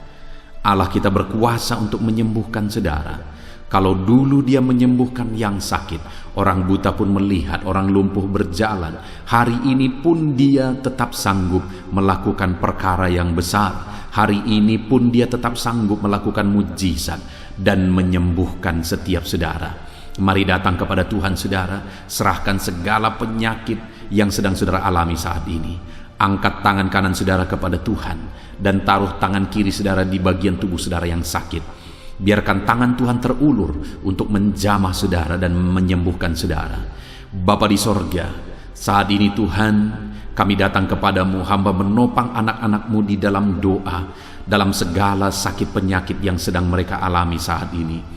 Allah kita berkuasa untuk menyembuhkan saudara. Kalau dulu Dia menyembuhkan yang sakit, orang buta pun melihat, orang lumpuh berjalan. Hari ini pun Dia tetap sanggup melakukan perkara yang besar. Hari ini pun Dia tetap sanggup melakukan mujizat dan menyembuhkan setiap saudara. Mari datang kepada Tuhan saudara, serahkan segala penyakit yang sedang saudara alami saat ini. Angkat tangan kanan saudara kepada Tuhan dan taruh tangan kiri saudara di bagian tubuh saudara yang sakit. Biarkan tangan Tuhan terulur untuk menjamah saudara dan menyembuhkan saudara. Bapa di sorga, saat ini Tuhan, kami datang kepadamu, hamba menopang anak-anak-Mu di dalam doa, dalam segala sakit penyakit yang sedang mereka alami saat ini.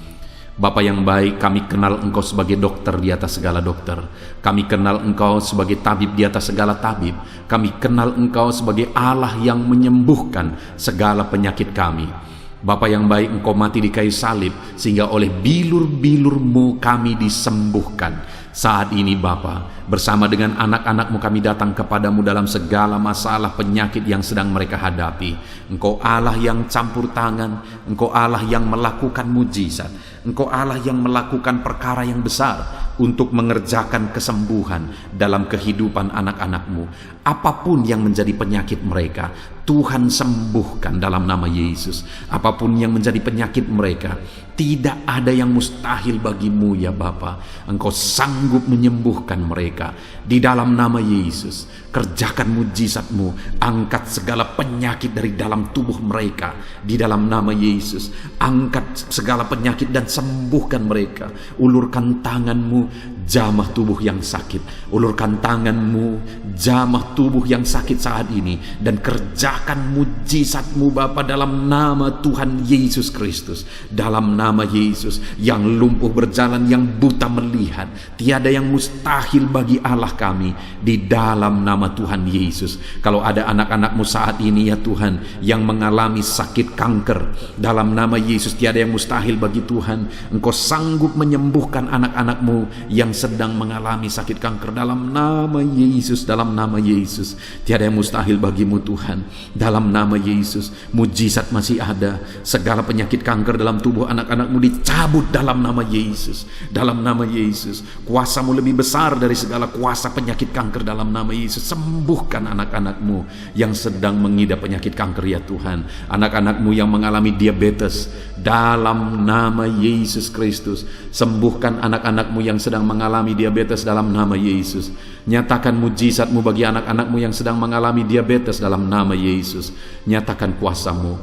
Bapa yang baik, kami kenal Engkau sebagai dokter di atas segala dokter. Kami kenal Engkau sebagai tabib di atas segala tabib. Kami kenal Engkau sebagai Allah yang menyembuhkan segala penyakit kami. Bapa yang baik, Engkau mati di kayu salib sehingga oleh bilur-bilur-Mu kami disembuhkan. Saat ini Bapa, bersama dengan anak-anak-Mu kami datang kepadamu dalam segala masalah penyakit yang sedang mereka hadapi. Engkau Allah yang campur tangan, Engkau Allah yang melakukan mujizat, Engkau Allah yang melakukan perkara yang besar untuk mengerjakan kesembuhan dalam kehidupan anak-anak-Mu. Apapun yang menjadi penyakit mereka, Tuhan sembuhkan dalam nama Yesus. Apapun yang menjadi penyakit mereka, tidak ada yang mustahil bagi-Mu ya Bapa. Engkau sanggup menyembuhkan mereka di dalam nama Yesus. Kerjakan mujizat-Mu, angkat segala penyakit dari dalam tubuh mereka di dalam nama Yesus. Angkat segala penyakit dan sembuhkan mereka. Ulurkan tangan-Mu, jamah tubuh yang sakit. Ulurkan tangan-Mu, jamah tubuh yang sakit saat ini, dan kerjakan mujizat-Mu Bapa dalam nama Tuhan Yesus Kristus. Dalam nama Yesus, yang lumpuh berjalan, yang buta melihat, tiada yang mustahil bagi Allah kami di dalam nama Tuhan Yesus. Kalau ada anak-anak-Mu saat ini ya Tuhan yang mengalami sakit kanker, dalam nama Yesus tiada yang mustahil bagi Tuhan. Engkau sanggup menyembuhkan anak-anak-Mu yang sedang mengalami sakit kanker dalam nama Yesus. Dalam nama Yesus tiada yang mustahil bagi-Mu Tuhan. Dalam nama Yesus, mujizat masih ada. Segala penyakit kanker dalam tubuh anak-anak-Mu dicabut dalam nama Yesus. Dalam nama Yesus, kuasa-Mu lebih besar dari segala kuasa penyakit kanker dalam nama Yesus. Sembuhkan anak-anak-Mu yang sedang mengidap penyakit kanker ya Tuhan. Anak-anak-Mu yang mengalami diabetes, dalam nama Yesus Kristus. Sembuhkan anak-anak-Mu yang sedang mengalami diabetes dalam nama Yesus. Nyatakan mujizat-Mu bagi anak-anak-Mu yang sedang mengalami diabetes dalam nama Yesus. Nyatakan kuasa-Mu,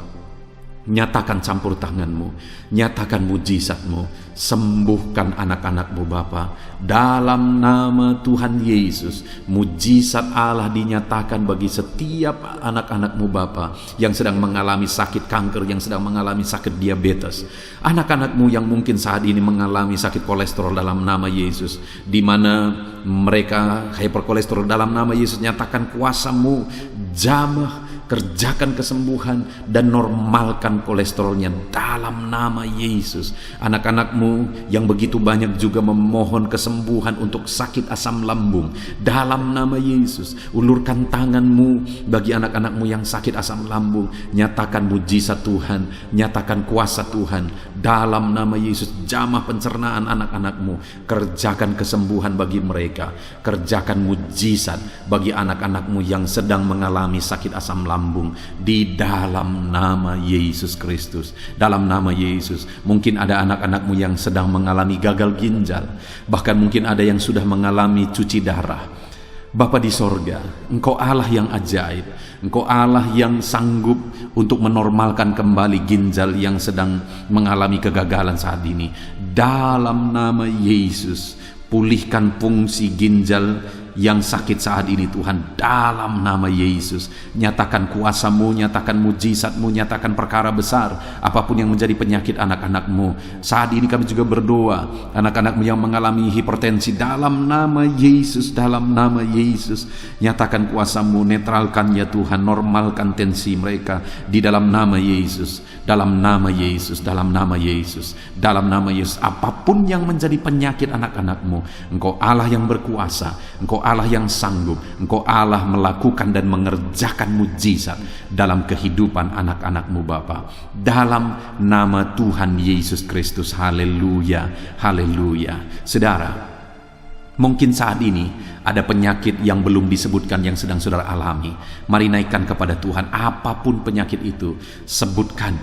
nyatakan campur tangan-Mu, nyatakan mujizat-Mu. Sembuhkan anak-anak-Mu Bapa dalam nama Tuhan Yesus. Mujizat Allah dinyatakan bagi setiap anak-anak-Mu Bapa yang sedang mengalami sakit kanker, yang sedang mengalami sakit diabetes. Anak-anak-Mu yang mungkin saat ini mengalami sakit kolesterol dalam nama Yesus, di mana mereka hyperkolesterol dalam nama Yesus. Nyatakan kuasa-Mu, jamah, kerjakan kesembuhan dan normalkan kolesterolnya dalam nama Yesus. Anak-anak-Mu yang begitu banyak juga memohon kesembuhan untuk sakit asam lambung dalam nama Yesus. Ulurkan tangan-Mu bagi anak-anak-Mu yang sakit asam lambung. Nyatakan mujizat Tuhan, nyatakan kuasa Tuhan dalam nama Yesus. Jamah pencernaan anak-anak-Mu, kerjakan kesembuhan bagi mereka. Kerjakan mujizat bagi anak-anak-Mu yang sedang mengalami sakit asam lambung di dalam nama Yesus Kristus. Dalam nama Yesus, mungkin ada anak-anak-Mu yang sedang mengalami gagal ginjal, bahkan mungkin ada yang sudah mengalami cuci darah. Bapa di sorga, Engkau Allah yang ajaib. Engkau Allah yang sanggup untuk menormalkan kembali ginjal yang sedang mengalami kegagalan saat ini. Dalam nama Yesus, pulihkan fungsi ginjal yang sakit saat ini Tuhan, dalam nama Yesus. Nyatakan kuasa-Mu, nyatakan mujizat-Mu, nyatakan perkara besar apapun yang menjadi penyakit anak-anak-Mu. Saat ini kami juga berdoa, anak-anak-Mu yang mengalami hipertensi, dalam nama Yesus, dalam nama Yesus. Nyatakan kuasa-Mu, netralkan ya Tuhan, normalkan tensi mereka di dalam nama Yesus. Dalam nama Yesus, dalam nama Yesus, dalam nama Yesus. Apapun yang menjadi penyakit anak-anak-Mu, Engkau Allah yang berkuasa, Engkau Allah yang sanggup, Engkau Allah melakukan dan mengerjakan mujizat dalam kehidupan anak-anak-Mu Bapa. Dalam nama Tuhan Yesus Kristus. Haleluya, haleluya. Saudara, mungkin saat ini ada penyakit yang belum disebutkan yang sedang saudara alami. Mari naikkan kepada Tuhan apapun penyakit itu, sebutkan,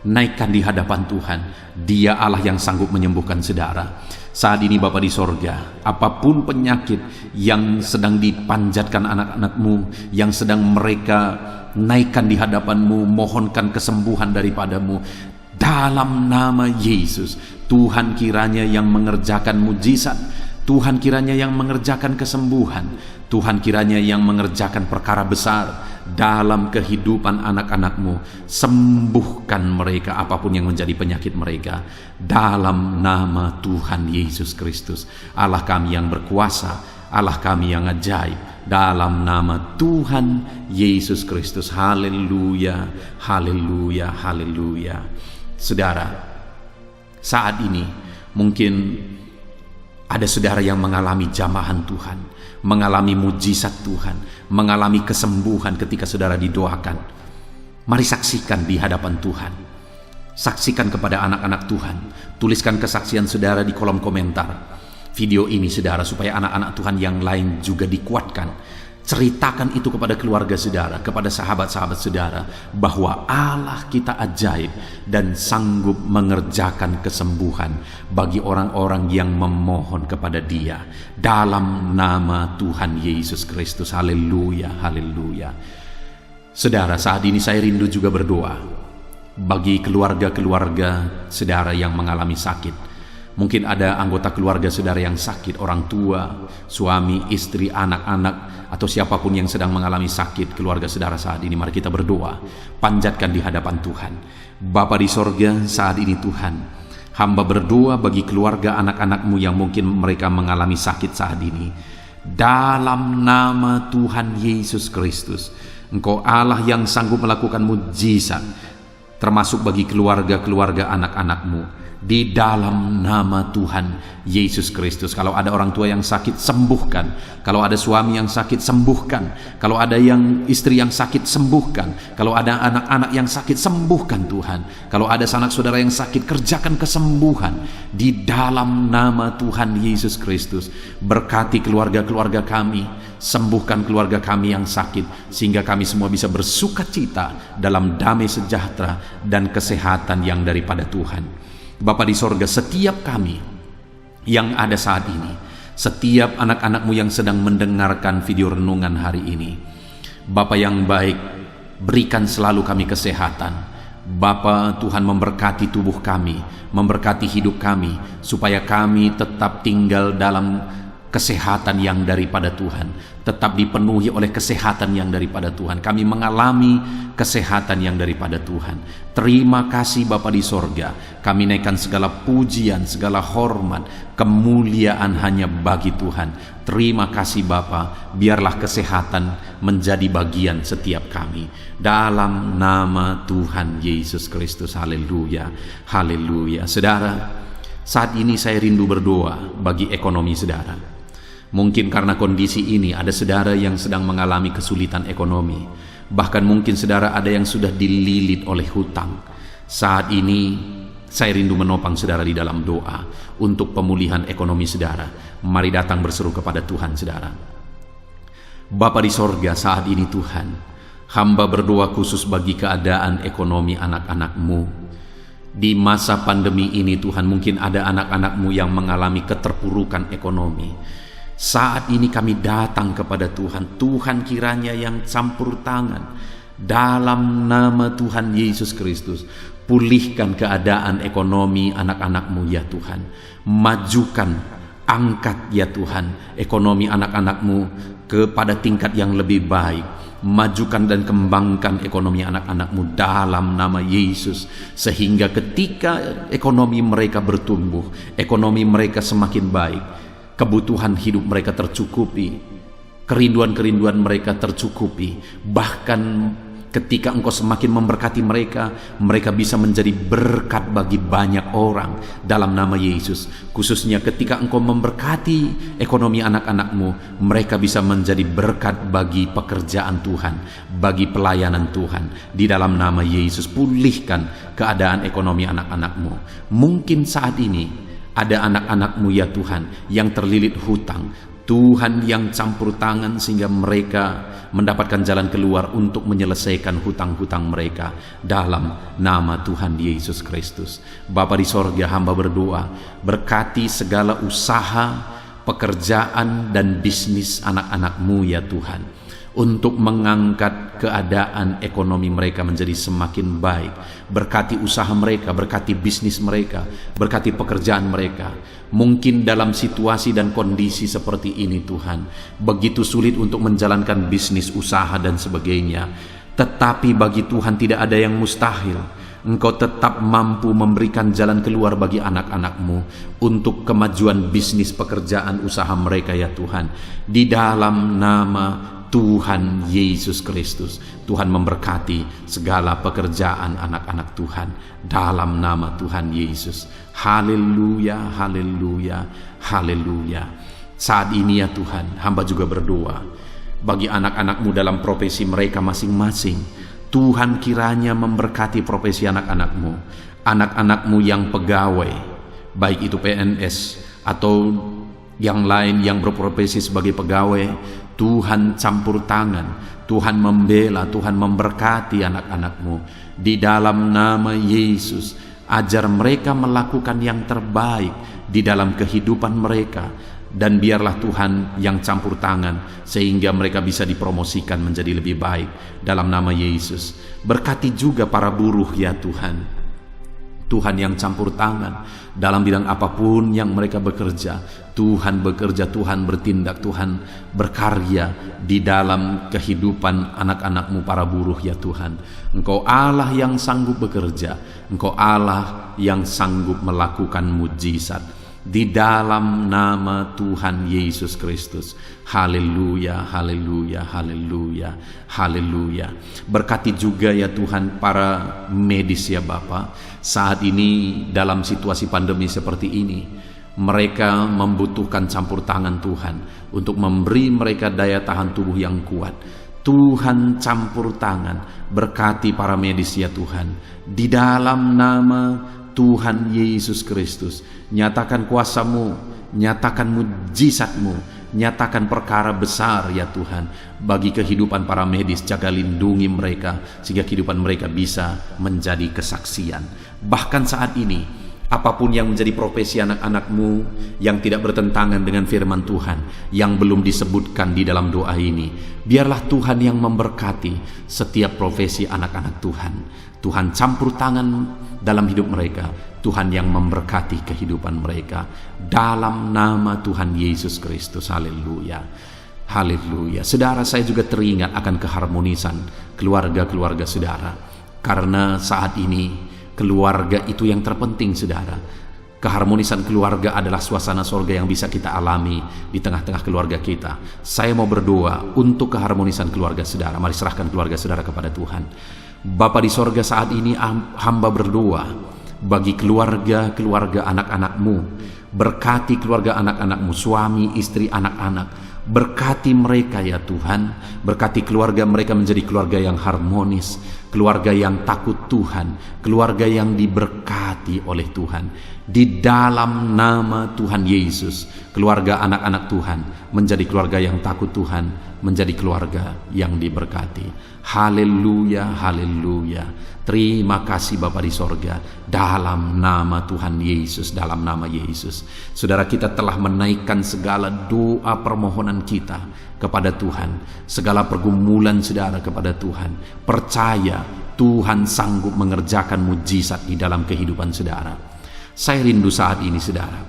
naikkan di hadapan Tuhan. Dia Allah yang sanggup menyembuhkan saudara. Saat ini Bapa di sorga, apapun penyakit yang sedang dipanjatkan anak-anak-Mu, yang sedang mereka naikkan di hadapan-Mu, mohonkan kesembuhan daripada-Mu, dalam nama Yesus, Tuhan kiranya yang mengerjakan mujizat, Tuhan kiranya yang mengerjakan kesembuhan, Tuhan kiranya yang mengerjakan perkara besar dalam kehidupan anak-anak-Mu. Sembuhkan mereka apapun yang menjadi penyakit mereka, dalam nama Tuhan Yesus Kristus. Allah kami yang berkuasa, Allah kami yang ajaib, dalam nama Tuhan Yesus Kristus. Haleluya, haleluya, haleluya. Saudara, saat ini mungkin ada saudara yang mengalami jamahan Tuhan, mengalami mujizat Tuhan, mengalami kesembuhan ketika saudara didoakan. Mari saksikan di hadapan Tuhan. Saksikan kepada anak-anak Tuhan. Tuliskan kesaksian saudara di kolom komentar video ini saudara, supaya anak-anak Tuhan yang lain juga dikuatkan. Ceritakan itu kepada keluarga saudara, kepada sahabat-sahabat saudara, bahwa Allah kita ajaib dan sanggup mengerjakan kesembuhan bagi orang-orang yang memohon kepada Dia dalam nama Tuhan Yesus Kristus. Haleluya, haleluya. Saudara, saat ini saya rindu juga berdoa bagi keluarga-keluarga saudara yang mengalami sakit. Mungkin ada anggota keluarga saudara yang sakit, orang tua, suami, istri, anak-anak, atau siapapun yang sedang mengalami sakit keluarga saudara saat ini. Mari kita berdoa, panjatkan di hadapan Tuhan. Bapa di sorga, saat ini Tuhan, hamba berdoa bagi keluarga anak-anak-Mu yang mungkin mereka mengalami sakit saat ini. Dalam nama Tuhan Yesus Kristus, Engkau Allah yang sanggup melakukan mujizat, termasuk bagi keluarga-keluarga anak-anak-Mu. Di dalam nama Tuhan Yesus Kristus. Kalau ada orang tua yang sakit, sembuhkan. Kalau ada suami yang sakit, sembuhkan. Kalau ada yang istri yang sakit, sembuhkan. Kalau ada anak-anak yang sakit, sembuhkan Tuhan. Kalau ada sanak saudara yang sakit, kerjakan kesembuhan di dalam nama Tuhan Yesus Kristus. Berkati keluarga-keluarga kami, sembuhkan keluarga kami yang sakit, sehingga kami semua bisa bersukacita dalam damai sejahtera dan kesehatan yang daripada Tuhan. Bapa di sorga, setiap kami yang ada saat ini, setiap anak-anak-Mu yang sedang mendengarkan video renungan hari ini, Bapa yang baik, berikan selalu kami kesehatan. Bapa, Tuhan memberkati tubuh kami, memberkati hidup kami, supaya kami tetap tinggal dalam kesehatan yang daripada Tuhan, tetap dipenuhi oleh kesehatan yang daripada Tuhan. Kami mengalami kesehatan yang daripada Tuhan. Terima kasih Bapa di sorga. Kami naikkan segala pujian, segala hormat, kemuliaan hanya bagi Tuhan. Terima kasih Bapa. Biarlah kesehatan menjadi bagian setiap kami. Dalam nama Tuhan Yesus Kristus. Haleluya, haleluya. Saudara, saat ini saya rindu berdoa bagi ekonomi saudara. Mungkin karena kondisi ini ada saudara yang sedang mengalami kesulitan ekonomi. Bahkan mungkin saudara ada yang sudah dililit oleh hutang. Saat ini saya rindu menopang saudara di dalam doa untuk pemulihan ekonomi saudara. Mari datang berseru kepada Tuhan saudara. Bapa di sorga, saat ini Tuhan, hamba berdoa khusus bagi keadaan ekonomi anak-anak-Mu. Di masa pandemi ini Tuhan, mungkin ada anak-anak-Mu yang mengalami keterpurukan ekonomi. Saat ini kami datang kepada Tuhan. Tuhan kiranya yang campur tangan dalam nama Tuhan Yesus Kristus. Pulihkan keadaan ekonomi anak-anak-Mu ya Tuhan. Majukan, angkat ya Tuhan ekonomi anak-anak-Mu kepada tingkat yang lebih baik. Majukan dan kembangkan ekonomi anak-anak-Mu dalam nama Yesus, sehingga ketika ekonomi mereka bertumbuh, ekonomi mereka semakin baik, kebutuhan hidup mereka tercukupi, kerinduan-kerinduan mereka tercukupi. Bahkan ketika Engkau semakin memberkati mereka, mereka bisa menjadi berkat bagi banyak orang dalam nama Yesus. Khususnya ketika Engkau memberkati ekonomi anak-anak-Mu, mereka bisa menjadi berkat bagi pekerjaan Tuhan, bagi pelayanan Tuhan. Di dalam nama Yesus, pulihkan keadaan ekonomi anak-anak-Mu. Mungkin saat ini ada anak-anak-Mu ya Tuhan yang terlilit hutang. Tuhan yang campur tangan sehingga mereka mendapatkan jalan keluar untuk menyelesaikan hutang-hutang mereka dalam nama Tuhan Yesus Kristus. Bapa di sorga, hamba berdoa, berkati segala usaha, pekerjaan dan bisnis anak-anak-Mu ya Tuhan, untuk mengangkat keadaan ekonomi mereka menjadi semakin baik. Berkati usaha mereka, berkati bisnis mereka, berkati pekerjaan mereka. Mungkin dalam situasi dan kondisi seperti ini Tuhan, begitu sulit untuk menjalankan bisnis, usaha dan sebagainya. Tetapi bagi Tuhan tidak ada yang mustahil. Engkau tetap mampu memberikan jalan keluar bagi anak-anak-Mu untuk kemajuan bisnis, pekerjaan, usaha mereka ya Tuhan. Di dalam nama Tuhan Yesus Kristus, Tuhan memberkati segala pekerjaan anak-anak Tuhan dalam nama Tuhan Yesus. Haleluya, haleluya, haleluya. Saat ini ya Tuhan, hamba juga berdoa bagi anak-anak-Mu dalam profesi mereka masing-masing. Tuhan kiranya memberkati profesi anak-anak-Mu. anak-anak-Mu yang pegawai, baik itu PNS atau yang lain yang berprofesi sebagai pegawai, Tuhan campur tangan, Tuhan membela, Tuhan memberkati anak-anak-Mu. Di dalam nama Yesus, ajar mereka melakukan yang terbaik di dalam kehidupan mereka, dan biarlah Tuhan yang campur tangan sehingga mereka bisa dipromosikan menjadi lebih baik dalam nama Yesus. Berkati juga para buruh ya Tuhan, Tuhan yang campur tangan dalam bidang apapun yang mereka bekerja. Tuhan bekerja, Tuhan bertindak, Tuhan berkarya di dalam kehidupan anak-anak-Mu para buruh ya Tuhan. Engkau Allah yang sanggup bekerja, Engkau Allah yang sanggup melakukan mujizat. Di dalam nama Tuhan Yesus Kristus. Haleluya, haleluya, haleluya, haleluya. Berkati juga ya Tuhan para medis ya Bapa. Saat ini dalam situasi pandemi seperti ini, mereka membutuhkan campur tangan Tuhan untuk memberi mereka daya tahan tubuh yang kuat. Tuhan campur tangan, berkati para medis ya Tuhan. Di dalam nama Tuhan Yesus Kristus, nyatakan kuasa-Mu, nyatakan mujizat-Mu, nyatakan perkara besar ya Tuhan bagi kehidupan para medis. Jaga lindungi mereka sehingga kehidupan mereka bisa menjadi kesaksian. Bahkan saat ini, apapun yang menjadi profesi anak-anak-Mu yang tidak bertentangan dengan firman Tuhan yang belum disebutkan di dalam doa ini, biarlah Tuhan yang memberkati setiap profesi anak-anak Tuhan. Tuhan campur tangan dalam hidup mereka, Tuhan yang memberkati kehidupan mereka dalam nama Tuhan Yesus Kristus. Haleluya, haleluya. Saudara, saya juga teringat akan keharmonisan keluarga-keluarga saudara, karena saat ini keluarga itu yang terpenting saudara. Keharmonisan keluarga adalah suasana sorga yang bisa kita alami di tengah-tengah keluarga kita. Saya mau berdoa untuk keharmonisan keluarga saudara. Mari serahkan keluarga saudara kepada Tuhan. Bapa di sorga, saat ini hamba berdoa bagi keluarga-keluarga anak-anak-Mu. Berkati keluarga anak-anak-Mu, suami, istri, anak-anak. Berkati mereka ya Tuhan. Berkati keluarga mereka menjadi keluarga yang harmonis, keluarga yang takut Tuhan, keluarga yang diberkati oleh Tuhan. Di dalam nama Tuhan Yesus, keluarga anak-anak Tuhan menjadi keluarga yang takut Tuhan, menjadi keluarga yang diberkati. Haleluya, haleluya. Terima kasih Bapa di sorga, dalam nama Tuhan Yesus, dalam nama Yesus. Saudara, kita telah menaikkan segala doa permohonan kita kepada Tuhan, segala pergumulan saudara kepada Tuhan. Percaya Tuhan sanggup mengerjakan mujizat di dalam kehidupan saudara. Saya rindu saat ini saudara,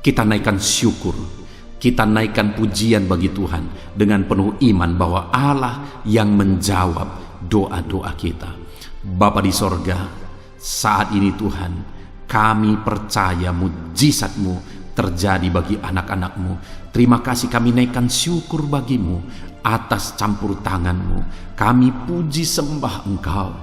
kita naikkan syukur, kita naikkan pujian bagi Tuhan dengan penuh iman bahwa Allah yang menjawab doa-doa kita. Bapa di sorga, saat ini Tuhan, kami percaya mujizat-Mu terjadi bagi anak-anak-Mu. Terima kasih, kami naikkan syukur bagi-Mu atas campur tangan-Mu. Kami puji sembah Engkau,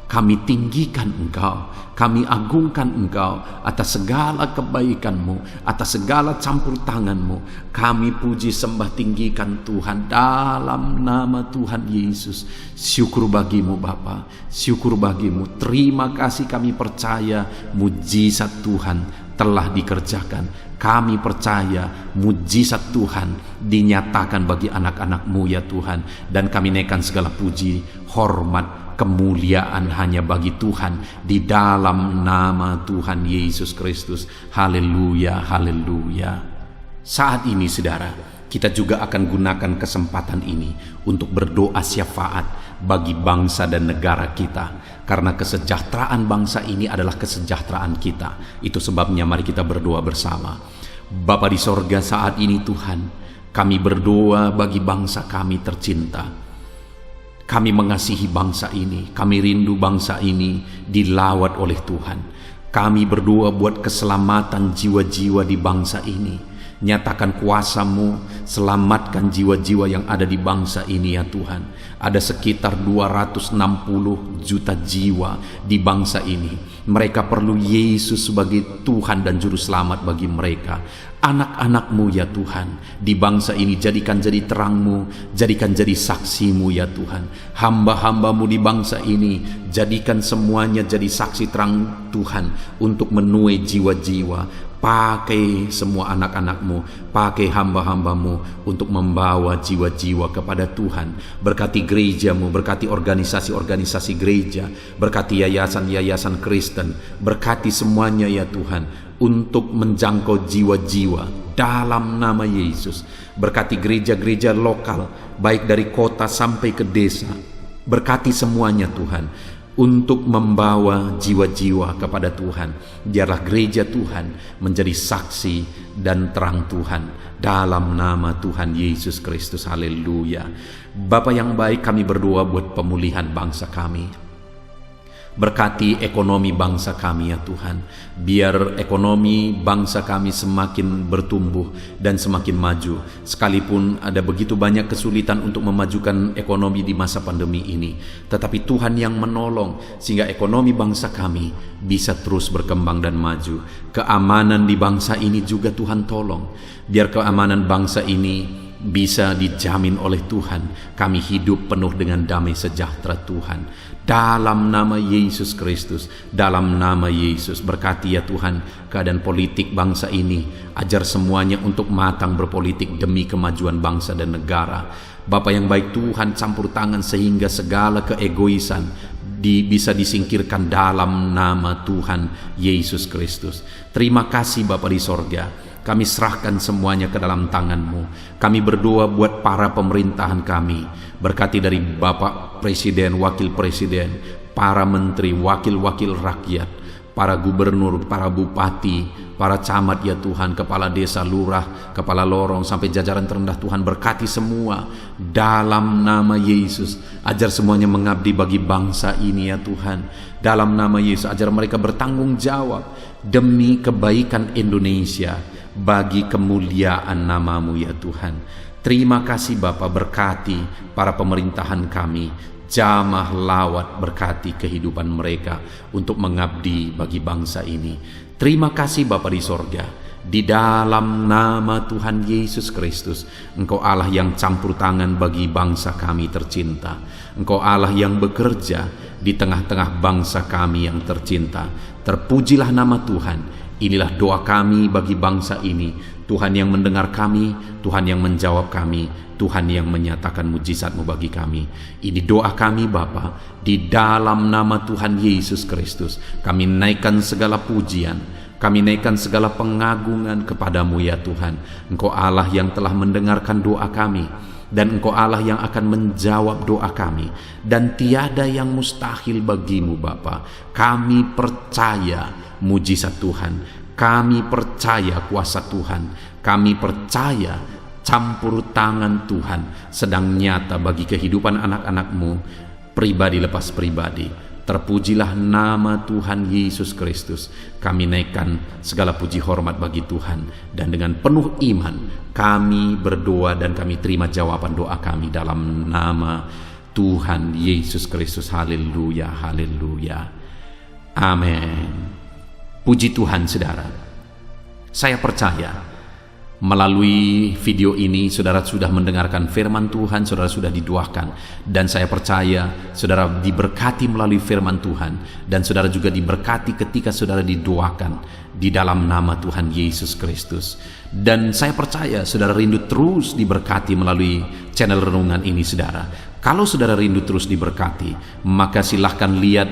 kami tinggikan Engkau, kami agungkan Engkau atas segala kebaikan-Mu, atas segala campur tangan-Mu. Kami puji sembah tinggikan Tuhan dalam nama Tuhan Yesus. Syukur bagi-Mu Bapa, syukur bagi-Mu. Terima kasih, kami percaya mujizat Tuhan telah dikerjakan. Kami percaya mujizat Tuhan dinyatakan bagi anak-anak-Mu ya Tuhan. Dan kami naikkan segala puji, hormat, kemuliaan hanya bagi Tuhan di dalam nama Tuhan Yesus Kristus. Haleluya, haleluya. Saat ini saudara, kita juga akan gunakan kesempatan ini untuk berdoa syafaat bagi bangsa dan negara kita, karena kesejahteraan bangsa ini adalah kesejahteraan kita. Itu sebabnya mari kita berdoa bersama. Bapa di sorga, saat ini Tuhan, kami berdoa bagi bangsa kami tercinta. Kami mengasihi bangsa ini, kami rindu bangsa ini dilawat oleh Tuhan. Kami berdoa buat keselamatan jiwa-jiwa di bangsa ini. Nyatakan kuasa-Mu, selamatkan jiwa-jiwa yang ada di bangsa ini ya Tuhan. Ada sekitar 260 juta jiwa di bangsa ini. Mereka perlu Yesus sebagai Tuhan dan Juru Selamat bagi mereka. Anak-anak-Mu ya Tuhan, di bangsa ini jadikan jadi terang-Mu, jadikan jadi saksi-Mu ya Tuhan. Hamba-hamba-Mu di bangsa ini, jadikan semuanya jadi saksi terang Tuhan untuk menuai jiwa-jiwa. Pakai semua anak-anak-Mu, pakai hamba-hamba-Mu untuk membawa jiwa-jiwa kepada Tuhan. Berkati gereja-Mu, berkati organisasi-organisasi gereja, berkati yayasan-yayasan Kristen, berkati semuanya ya Tuhan, untuk menjangkau jiwa-jiwa dalam nama Yesus. Berkati gereja-gereja lokal, baik dari kota sampai ke desa. Berkati semuanya Tuhan, untuk membawa jiwa-jiwa kepada Tuhan. Biarlah gereja Tuhan menjadi saksi dan terang Tuhan dalam nama Tuhan Yesus Kristus. Haleluya. Bapa yang baik, kami berdoa buat pemulihan bangsa kami. Berkati ekonomi bangsa kami ya Tuhan. Biar ekonomi bangsa kami semakin bertumbuh dan semakin maju. Sekalipun ada begitu banyak kesulitan untuk memajukan ekonomi di masa pandemi ini, tetapi Tuhan yang menolong sehingga ekonomi bangsa kami bisa terus berkembang dan maju. Keamanan di bangsa ini juga Tuhan tolong. Biar keamanan bangsa ini bisa dijamin oleh Tuhan. Kami hidup penuh dengan damai sejahtera Tuhan. Dalam nama Yesus Kristus, dalam nama Yesus, berkati ya Tuhan keadaan politik bangsa ini. Ajar semuanya untuk matang berpolitik demi kemajuan bangsa dan negara. Bapa yang baik Tuhan, campur tangan sehingga segala keegoisan bisa disingkirkan dalam nama Tuhan Yesus Kristus. Terima kasih Bapa di sorga. Kami serahkan semuanya ke dalam tangan-Mu. Kami berdoa buat para pemerintahan kami. Berkati dari Bapak Presiden, Wakil Presiden, para menteri, wakil-wakil rakyat, para gubernur, para bupati, para camat ya Tuhan, kepala desa, lurah, kepala lorong, sampai jajaran terendah Tuhan. Berkati semua dalam nama Yesus. Ajar semuanya mengabdi bagi bangsa ini ya Tuhan. Dalam nama Yesus, ajar mereka bertanggung jawab demi kebaikan Indonesia, bagi kemuliaan nama-Mu ya Tuhan. Terima kasih Bapa, berkati para pemerintahan kami, jamah lawat, berkati kehidupan mereka untuk mengabdi bagi bangsa ini. Terima kasih Bapa di sorga. Di dalam nama Tuhan Yesus Kristus, Engkau Allah yang campur tangan bagi bangsa kami tercinta. Engkau Allah yang bekerja di tengah-tengah bangsa kami yang tercinta. Terpujilah nama Tuhan. Inilah doa kami bagi bangsa ini. Tuhan yang mendengar kami, Tuhan yang menjawab kami, Tuhan yang menyatakan mujizat-Mu bagi kami. Ini doa kami Bapa, di dalam nama Tuhan Yesus Kristus. Kami naikkan segala pujian, kami naikkan segala pengagungan kepada-Mu ya Tuhan. Engkau Allah yang telah mendengarkan doa kami, dan Engkau Allah yang akan menjawab doa kami, dan tiada yang mustahil bagi-Mu Bapa. Kami percaya mujizat Tuhan, kami percaya kuasa Tuhan, kami percaya campur tangan Tuhan sedang nyata bagi kehidupan anak-anak-Mu, pribadi lepas pribadi. Terpujilah nama Tuhan Yesus Kristus. Kami naikkan segala puji hormat bagi Tuhan, dan dengan penuh iman kami berdoa dan kami terima jawaban doa kami dalam nama Tuhan Yesus Kristus. Haleluya, haleluya, amin. Puji Tuhan saudara. Saya percaya melalui video ini saudara sudah mendengarkan firman Tuhan, saudara sudah didoakan, dan saya percaya saudara diberkati melalui firman Tuhan, dan saudara juga diberkati ketika saudara didoakan di dalam nama Tuhan Yesus Kristus. Dan saya percaya saudara rindu terus diberkati melalui channel renungan ini saudara. Kalau saudara rindu terus diberkati, maka silahkan lihat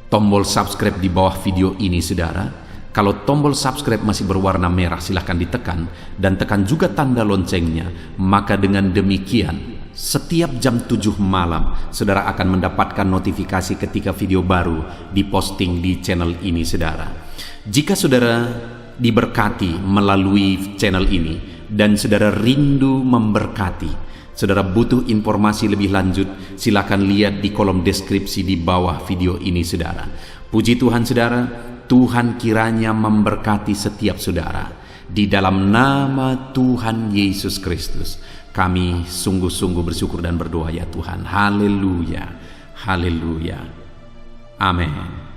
tombol subscribe di bawah video ini saudara. Kalau tombol subscribe masih berwarna merah, silahkan ditekan, dan tekan juga tanda loncengnya. Maka dengan demikian setiap jam 7 malam saudara akan mendapatkan notifikasi ketika video baru diposting di channel ini saudara. Jika saudara diberkati melalui channel ini dan saudara rindu memberkati, saudara butuh informasi lebih lanjut, silakan lihat di kolom deskripsi di bawah video ini saudara. Puji Tuhan saudara, Tuhan kiranya memberkati setiap saudara. Di dalam nama Tuhan Yesus Kristus, kami sungguh-sungguh bersyukur dan berdoa ya Tuhan. Haleluya, haleluya, amin.